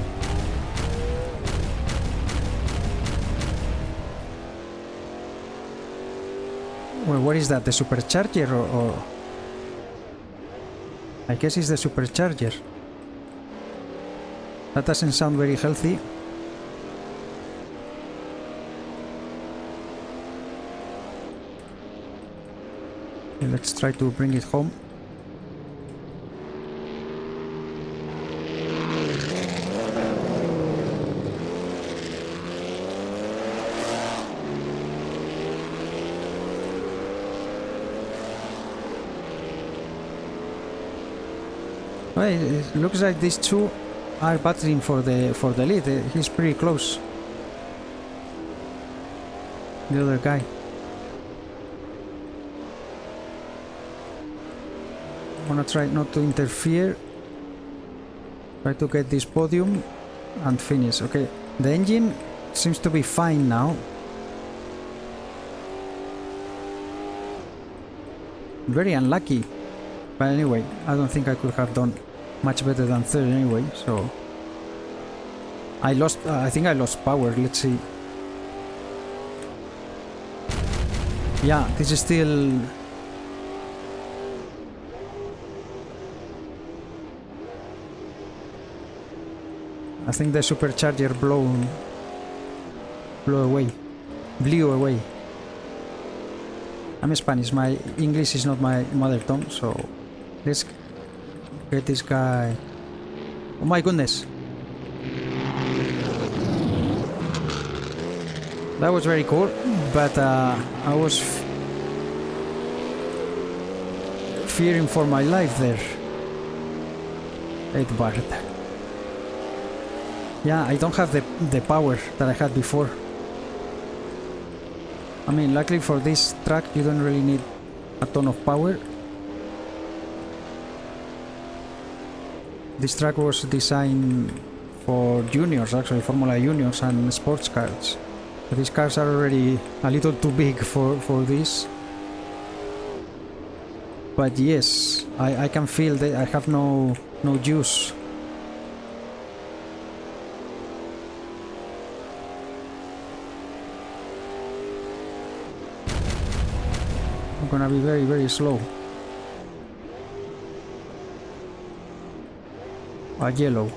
Well, what is that? The supercharger or... I guess it's the supercharger. That doesn't sound very healthy. Okay, let's try to bring it home. Well, it looks like these two are battling for the lead. He's pretty close. The other guy. I'm gonna try not to interfere. Try to get this podium and finish. Okay, the engine seems to be fine now. Very unlucky. But anyway, I don't think I could have done much better than third anyway, so... I lost... I think I lost power, let's see. Yeah, this is still... I think the supercharger blew away. I'm Spanish, my English is not my mother tongue, so let's get this guy. Oh my goodness. That was very cool, but I was fearing for my life there. 8 bar. Yeah, I don't have the power that I had before. I mean, luckily for this track, you don't really need a ton of power. This track was designed for juniors, actually, Formula Juniors and sports cars. But these cars are already a little too big for this. But yes, I can feel that I have no juice. I'm gonna be very, very slow. A yellow.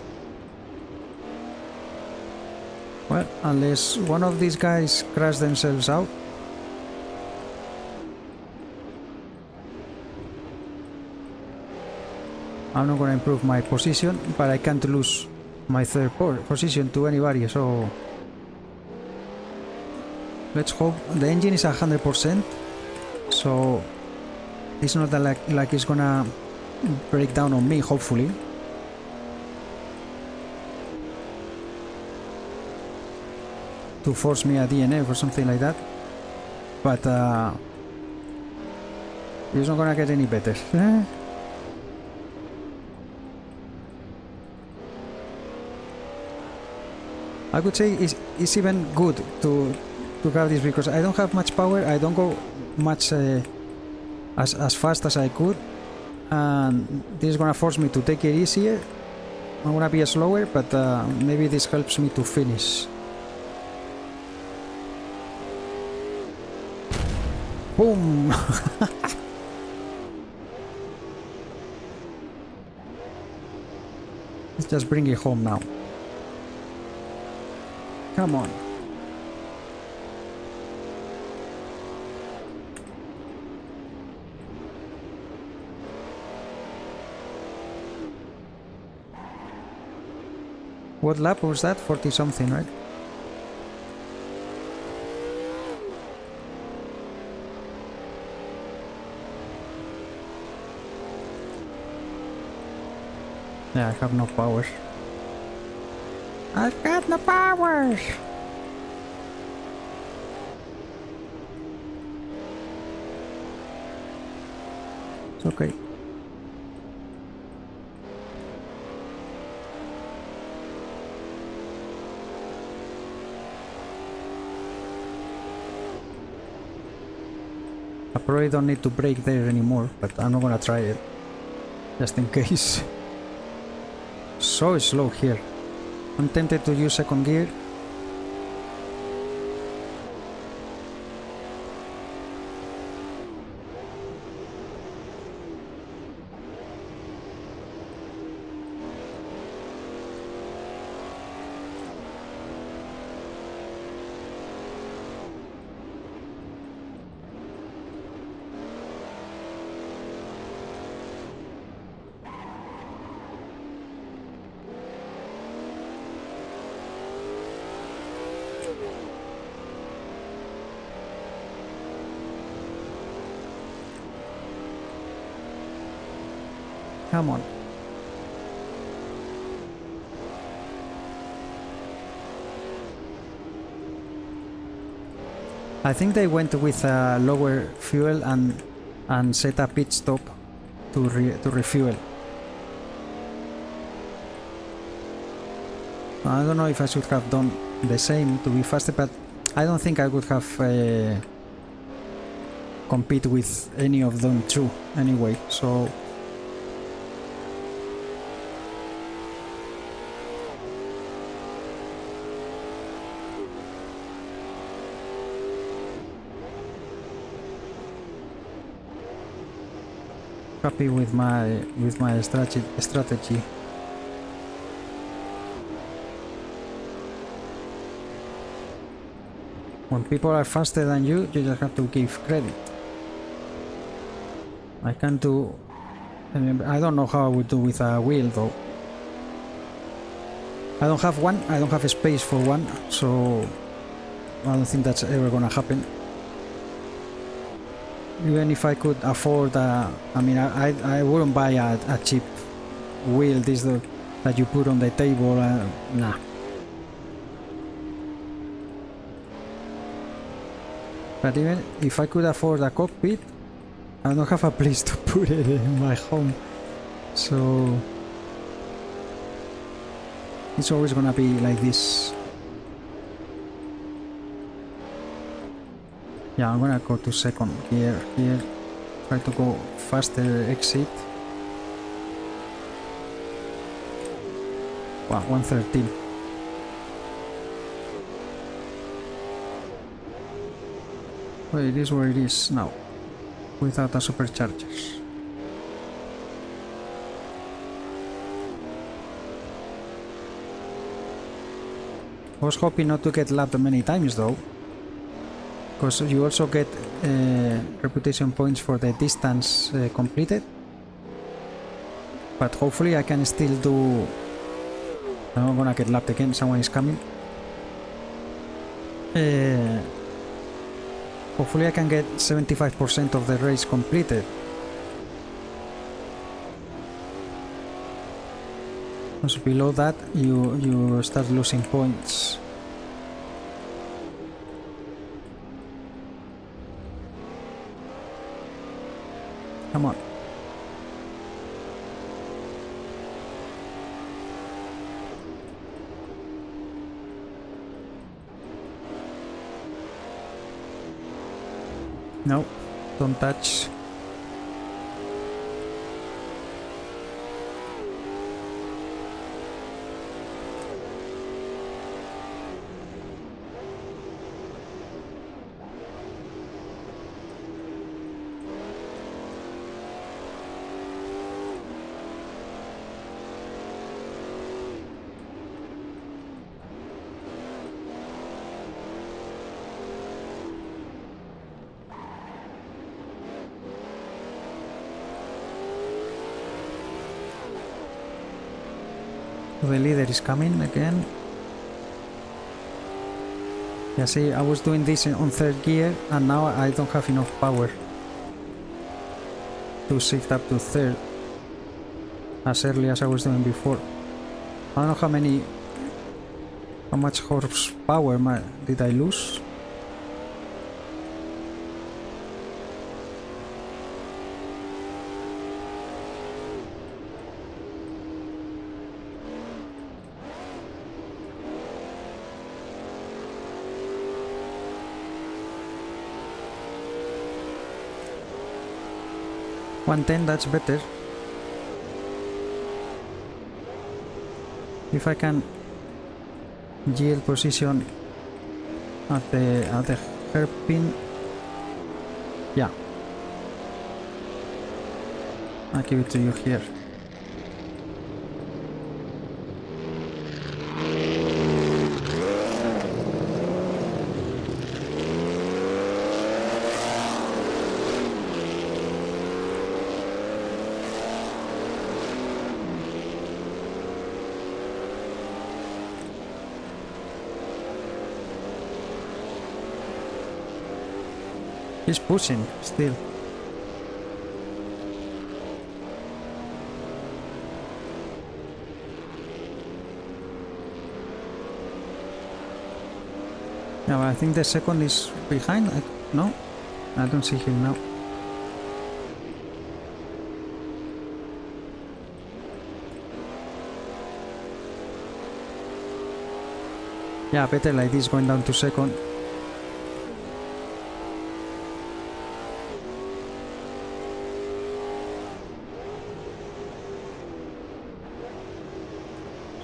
Well, unless one of these guys crash themselves out. I'm not gonna improve my position, but I can't lose my third position to anybody, so let's hope. The engine is 100%, so it's not that like it's gonna break down on me, hopefully. To force me a DNF or something like that, but it's not gonna get any better. I could say it's even good to have this because I don't have much power. I don't go much as fast as I could, and this is gonna force me to take it easier. I'm gonna be slower, but maybe this helps me to finish. Boom! Let's just bring it home now. Come on. What lap was that? 40 something, right? Yeah, I have no power. I've got no powers! It's okay. I probably don't need to brake there anymore, but I'm not gonna try it. Just in case. So slow here. I'm tempted to use second gear. Come on. I think they went with lower fuel and set a pit stop to refuel. I don't know if I should have done the same to be faster, but I don't think I would have compete with any of them too anyway, so happy with my strategy. When people are faster than you just have to give credit. I can't do. I don't know how I would do with a wheel though. I don't have one. I don't have a space for one, so I don't think that's ever gonna happen. Even if I could afford I mean, I wouldn't buy a cheap wheel, this that you put on the table, nah. But even if I could afford a cockpit, I don't have a place to put it in my home, so It's always gonna be like this. Yeah, I'm gonna go to second gear here. Try to go faster exit. Wow, 113. Well, it is where it is now, without the superchargers. I was hoping not to get lapped many times though, because you also get reputation points for the distance completed. But hopefully I can still do... I'm not gonna get lapped again, someone is coming. Hopefully I can get 75% of the race completed. Because below that you start losing points. Come on. No, don't touch. The leader is coming again. Yeah, see, I was doing this on third gear and now I don't have enough power to shift up to third as early as I was doing before. I don't know how much horsepower did I lose? $110, that's better. If I can yield position at the hairpin, yeah, I'll give it to you here. He's pushing still. Now I think the second is behind. No, I don't see him now. Yeah, better like this, going down to second.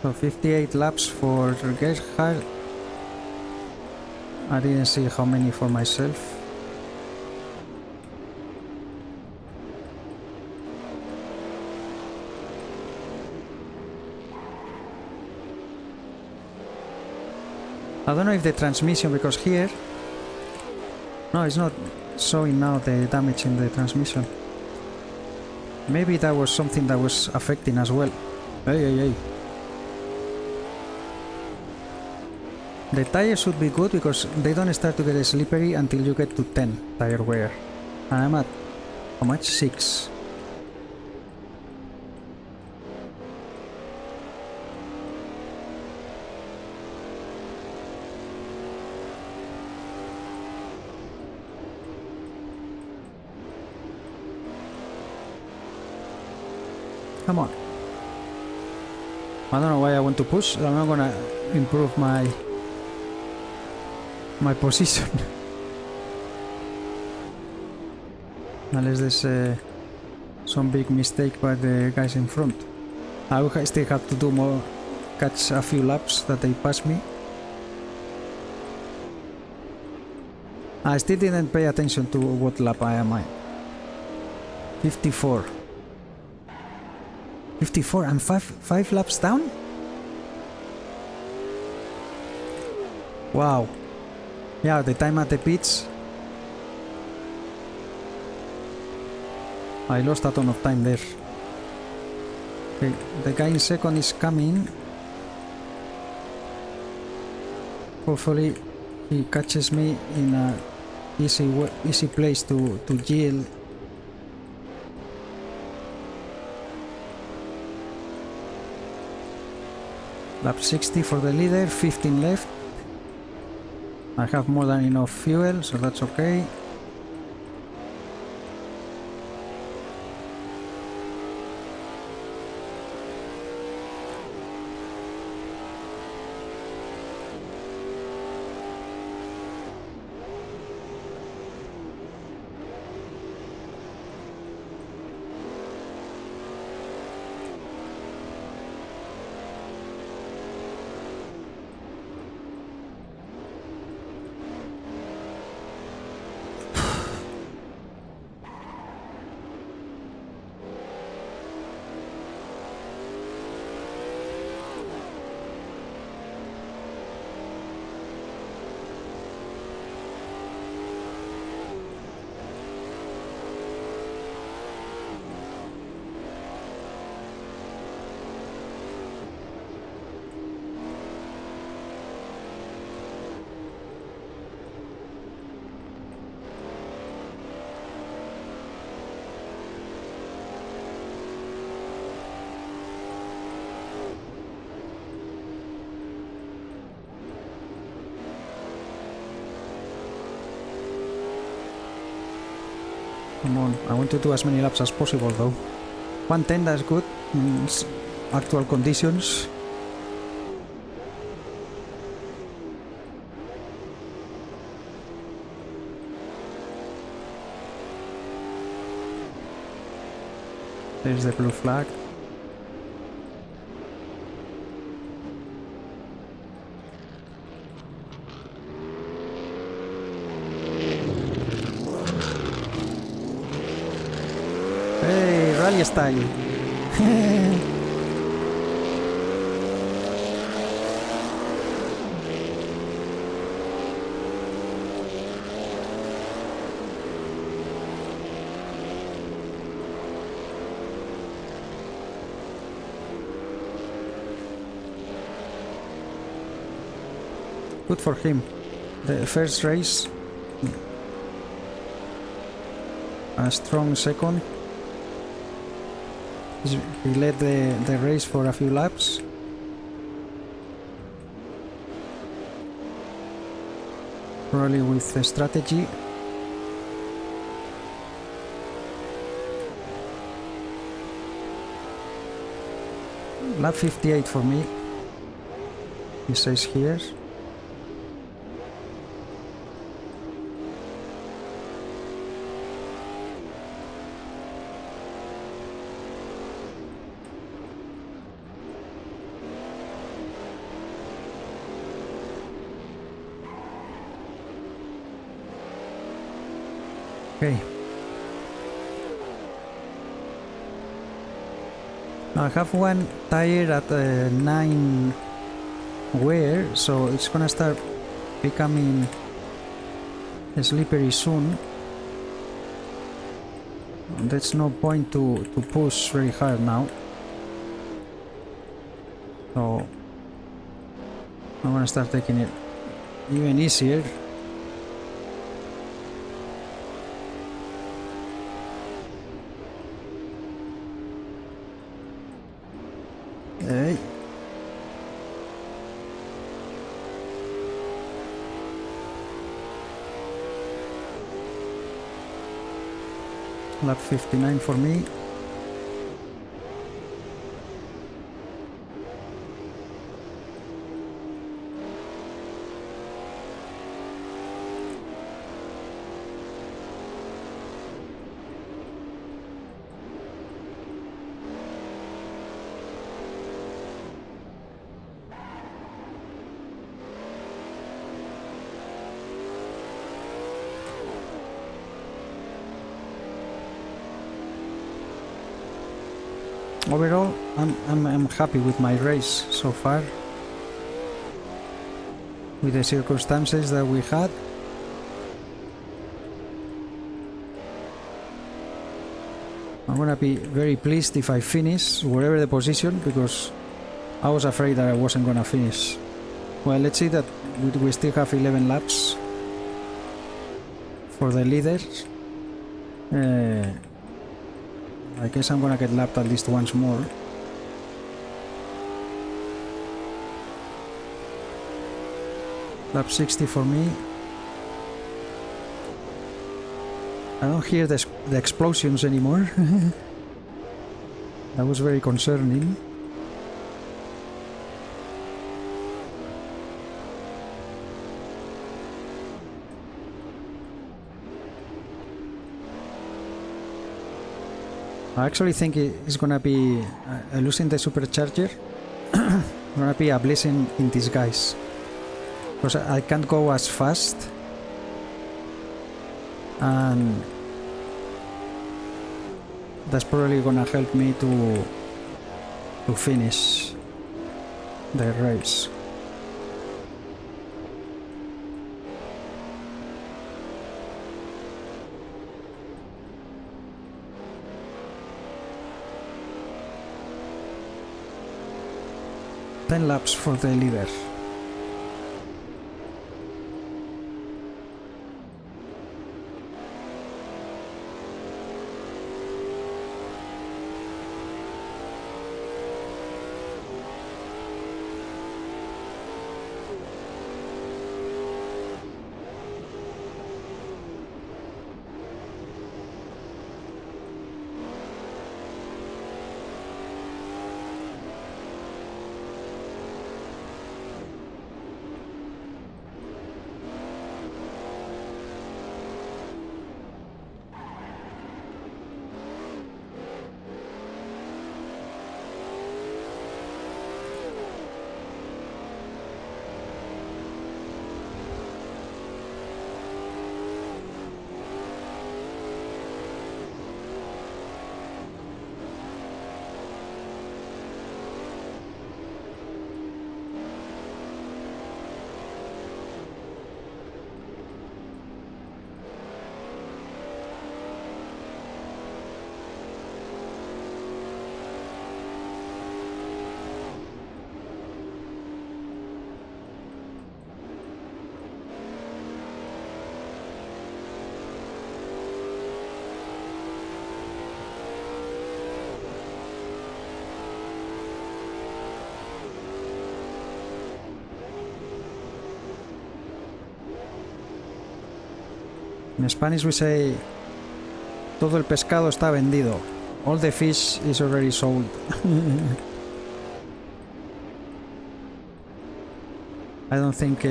So 58 laps for Gerhard. I didn't see how many for myself. I don't know if the transmission, because here... No, it's not showing now the damage in the transmission. Maybe that was something that was affecting as well. Hey. The tires should be good because they don't start to get slippery until you get to 10 tire wear. And I'm at how much? 6. Come on. I don't know why I want to push. I'm not gonna improve my position. Unless there's some big mistake by the guys in front. I will still have to do more, catch a few laps that they pass me. I still didn't pay attention to what lap I am at. 54. 54 and five laps down? Wow. Yeah, the time at the pits. I lost a ton of time there. Okay, the guy in second is coming. Hopefully he catches me in a easy place to yield. Lap 60 for the leader, 15 left. I have more than enough fuel, so that's okay. Come on, I want to do as many laps as possible though. 110, that's good in actual conditions. There's the blue flag. Hey, rally style. Good for him. The first race, a strong second. He led the race for a few laps. Probably with the strategy. Lap 58 for me, he says here. Okay. Now I have one tire at 9 wear, so it's gonna start becoming slippery soon. There's no point to push very hard now. So I'm gonna start taking it even easier. Hey. Lap 59 for me. overall, I'm happy with my race so far. With the circumstances that we had. I'm gonna be very pleased if I finish wherever the position, because I was afraid that I wasn't gonna finish. Well, let's see that we still have 11 laps for the leaders. I guess I'm gonna get lapped at least once more. Lap 60 for me. I don't hear the explosions anymore. That was very concerning. I actually think it's gonna be losing the supercharger. Gonna be a blessing in disguise, because I can't go as fast, and that's probably gonna help me to finish the race. Ten laps for the leader. In Spanish we say, todo el pescado está vendido. All the fish is already sold. I don't think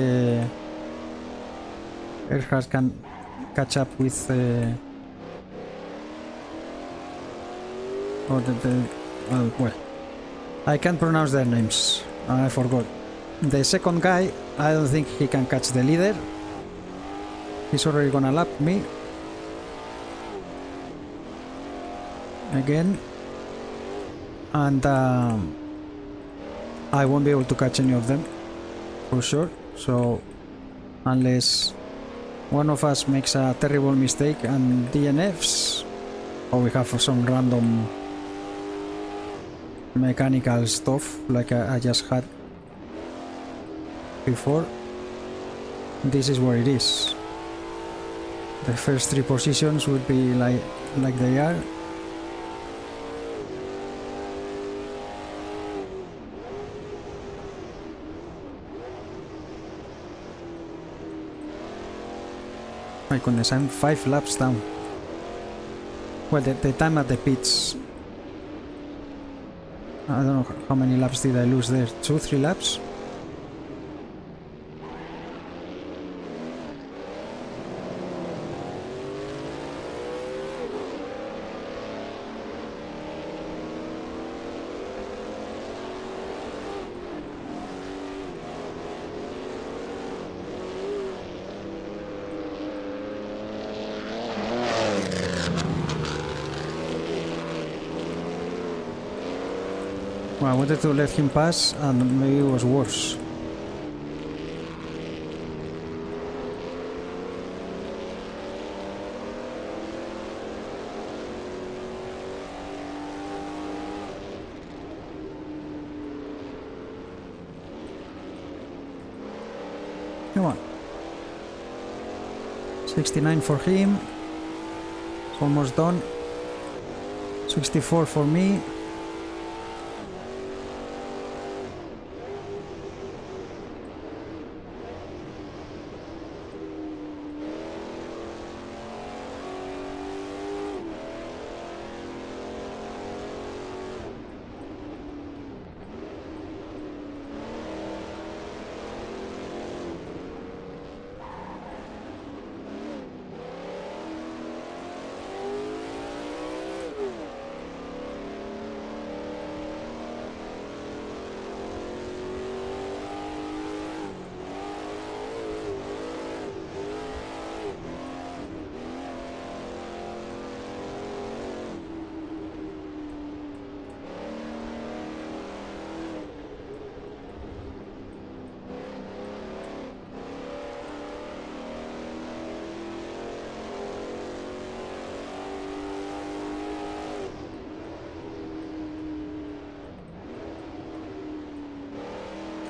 Earhart can catch up with well, I can't pronounce their names. I forgot. The second guy, I don't think he can catch the leader. He's already gonna lap me again, and I won't be able to catch any of them for sure. So unless one of us makes a terrible mistake and DNFs, or we have some random mechanical stuff like I just had before, this is where it is. The first three positions would be like they are. My goodness, I'm 5 laps down. Well, the time at the pits, I don't know how many laps did I lose there. 2-3 laps? Well, I wanted to let him pass, and maybe it was worse. Come on. 69 for him. It's almost done. 64 for me.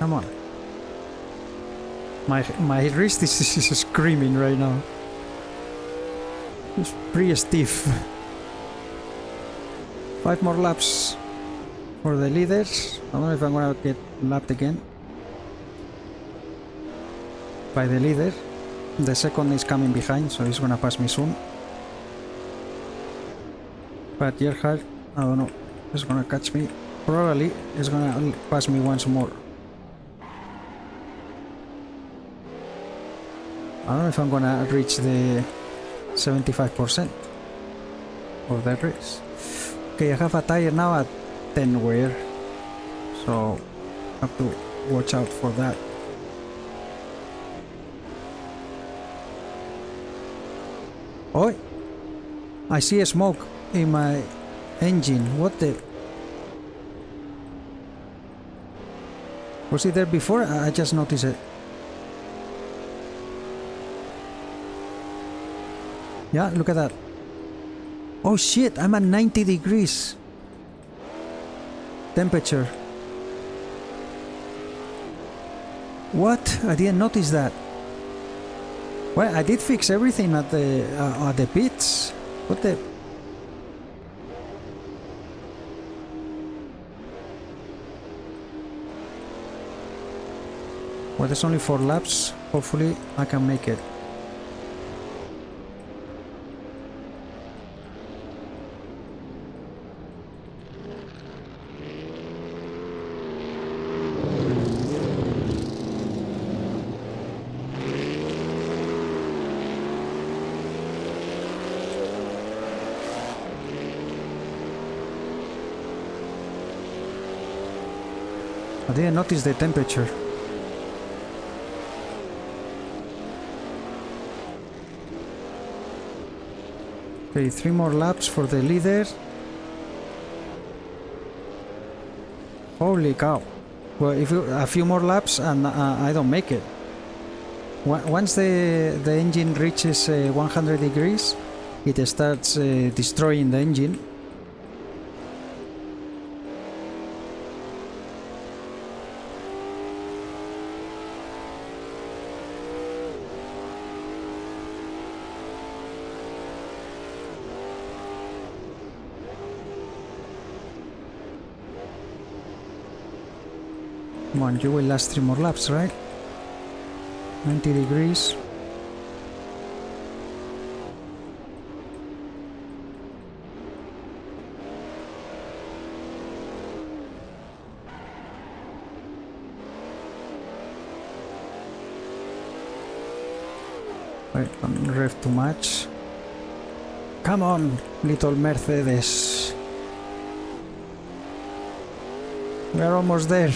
Come on. My wrist is screaming right now. It's pretty stiff. 5 more laps for the leaders. I don't know if I'm gonna get lapped again by the leader. The second is coming behind, so he's gonna pass me soon. But Gerhard, I don't know, he's gonna catch me. Probably he's gonna pass me once more. I don't know if I'm gonna reach the 75% of that race. Okay, I have a tire now at 10 wear, so I have to watch out for that. Oh, I see a smoke in my engine. What the? Was it there before? I just noticed it. Yeah, look at that. Oh shit, I'm at 90 degrees temperature. What? I didn't notice that. Well, I did fix everything at the pits. What the? Well, there's only 4 laps. Hopefully I can make it. I didn't notice the temperature. Okay, 3 more laps for the leader. Holy cow. Well, if a few more laps and I don't make it. Once the engine reaches 100 degrees, it starts destroying the engine. Come on, you will last 3 more laps, right? 90 degrees. Wait, don't rev too much. Come on, little Mercedes. We're almost there.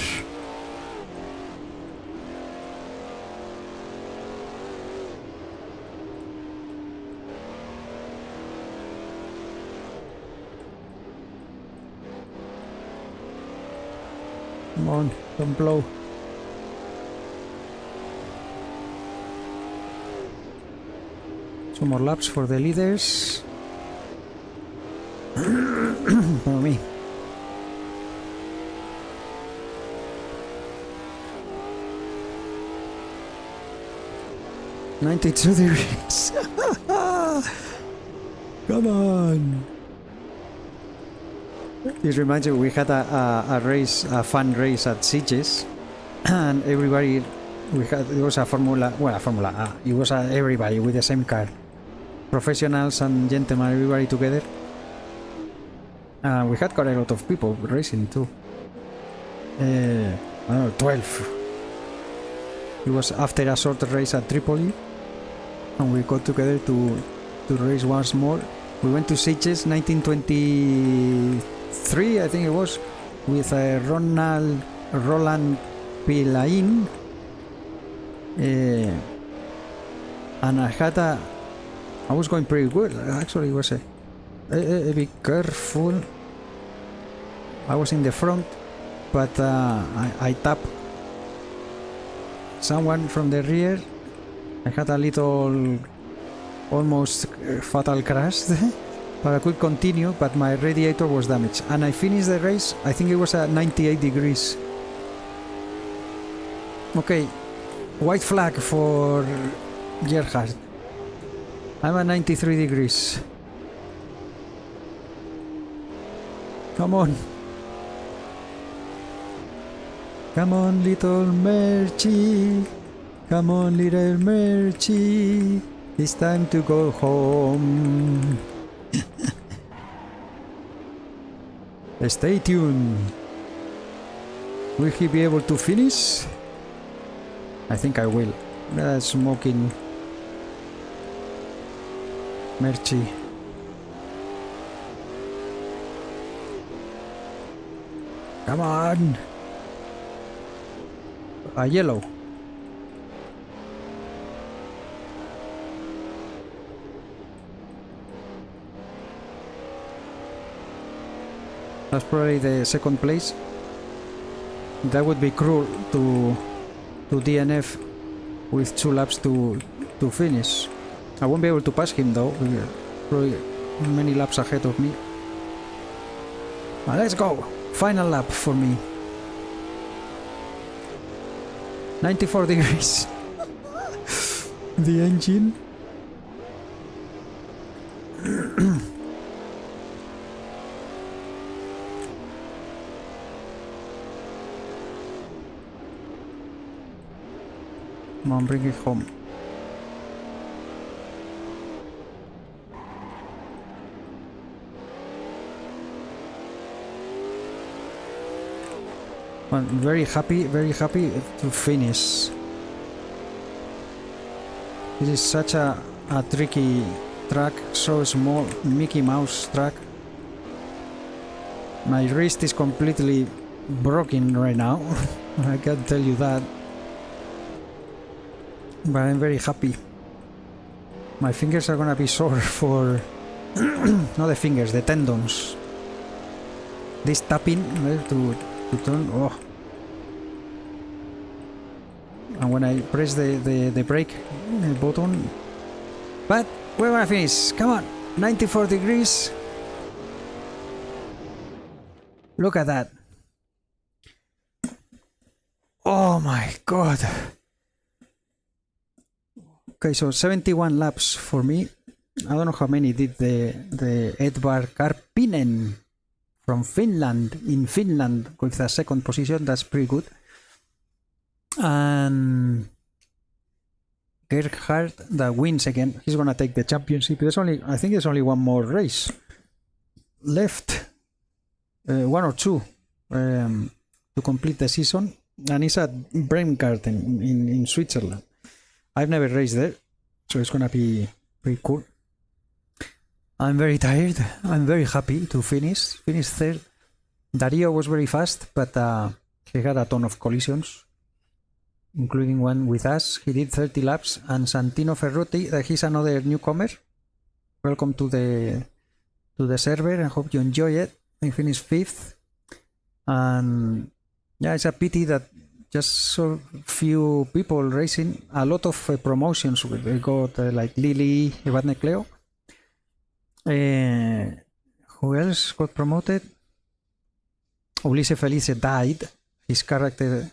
Come on, don't blow. Some more laps for the leaders. For me. $92 degrees. Come on. This reminds me, we had a race, a fun race at Sitges, and everybody, it was a Formula, it was everybody with the same car, professionals and gentlemen, everybody together. We had quite a lot of people racing too. I don't know, 12. It was after a short race at Tripoli, and we got together to race once more. We went to Sitges 1923, I think it was, with Roland Pilain, and I was going pretty good. Actually, it was a bit careful. I was in the front, but I tapped someone from the rear. I had a little almost fatal crash, but I could continue, but my radiator was damaged, and I finished the race, I think it was at 98 degrees. Okay, white flag for Gerhard. I'm at 93 degrees. Come on. Come on, little Merchie. Come on, little Merchie. It's time to go home. Stay tuned. Will he be able to finish? I think I will. Smoking Merchie. Come on. A yellow. That's probably the second place. That would be cruel to DNF with 2 laps to finish. I won't be able to pass him though. Probably many laps ahead of me. Let's go. Final lap for me. 94 degrees. The engine. Come on, bring it home. I'm very happy to finish. This is such a tricky track, so small, Mickey Mouse track. My wrist is completely broken right now. I can tell you that. But I'm very happy. My fingers are gonna be sore for... not the fingers, the tendons. This tapping to turn... oh. And when I press the brake button... But we're gonna finish. Come on. 94 degrees. Look at that. Oh my god. Okay, so 71 laps for me. I don't know how many did the Edvard Karppinen from Finland, in Finland, with a second position. That's pretty good. And Gerhard that wins again. He's gonna take the championship. I think there's only one more race left, 1 or 2 to complete the season, and it's at Bremgarten in Switzerland. I've never raced there, so it's gonna be pretty cool. I'm very tired. I'm very happy to finish third. Dario was very fast, but he had a ton of collisions, including one with us. He did 30 laps. And Santino Ferruti, he's another newcomer. Welcome to the server. I hope you enjoy it. He finished 5th. And yeah, it's a pity that just so few people racing. A lot of promotions. We got like Lily, Evan Cleo. Who else got promoted? Ulisse Felice died. His character,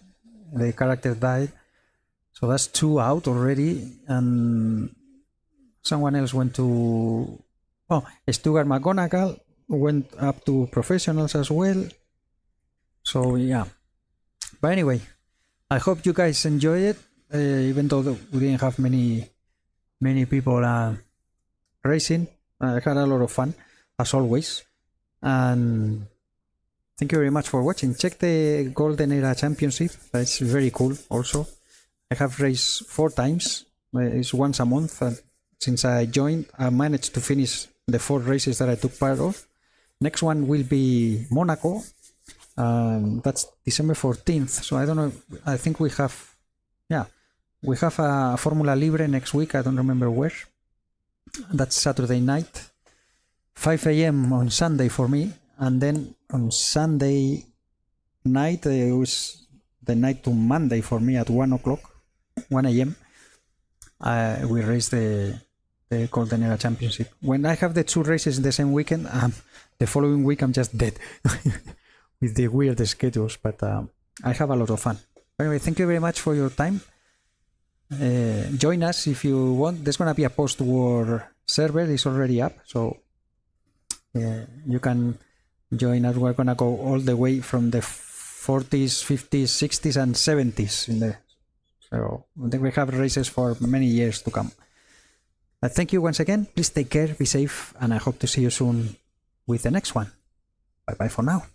the character died. So that's 2 out already. And someone else went to... Oh, Stuart McGonagall went up to professionals as well. So yeah. But anyway, I hope you guys enjoy it. Even though we didn't have many people racing. I had a lot of fun, as always. And thank you very much for watching. Check the Golden Era Championship. That's very cool also. I have raced 4 times. It's once a month. And since I joined, I managed to finish the 4 races that I took part of. Next one will be Monaco. That's December 14th. So I don't know. I think we have a Formula Libre next week. I don't remember where. That's Saturday night. 5 a.m. on Sunday for me. And then on Sunday night, it was the night to Monday for me at 1 o'clock, 1 a.m. We race the Golden Era Championship. When I have the 2 races in the same weekend, the following week I'm just dead with the weird schedules, but I have a lot of fun. Anyway, thank you very much for your time. Join us if you want. There's going to be a post-war server. It's already up, so you can join us. We're going to go all the way from the 40s, 50s, 60s, and 70s. So I think we have races for many years to come. Thank you once again. Please take care, be safe, and I hope to see you soon with the next one. Bye-bye for now.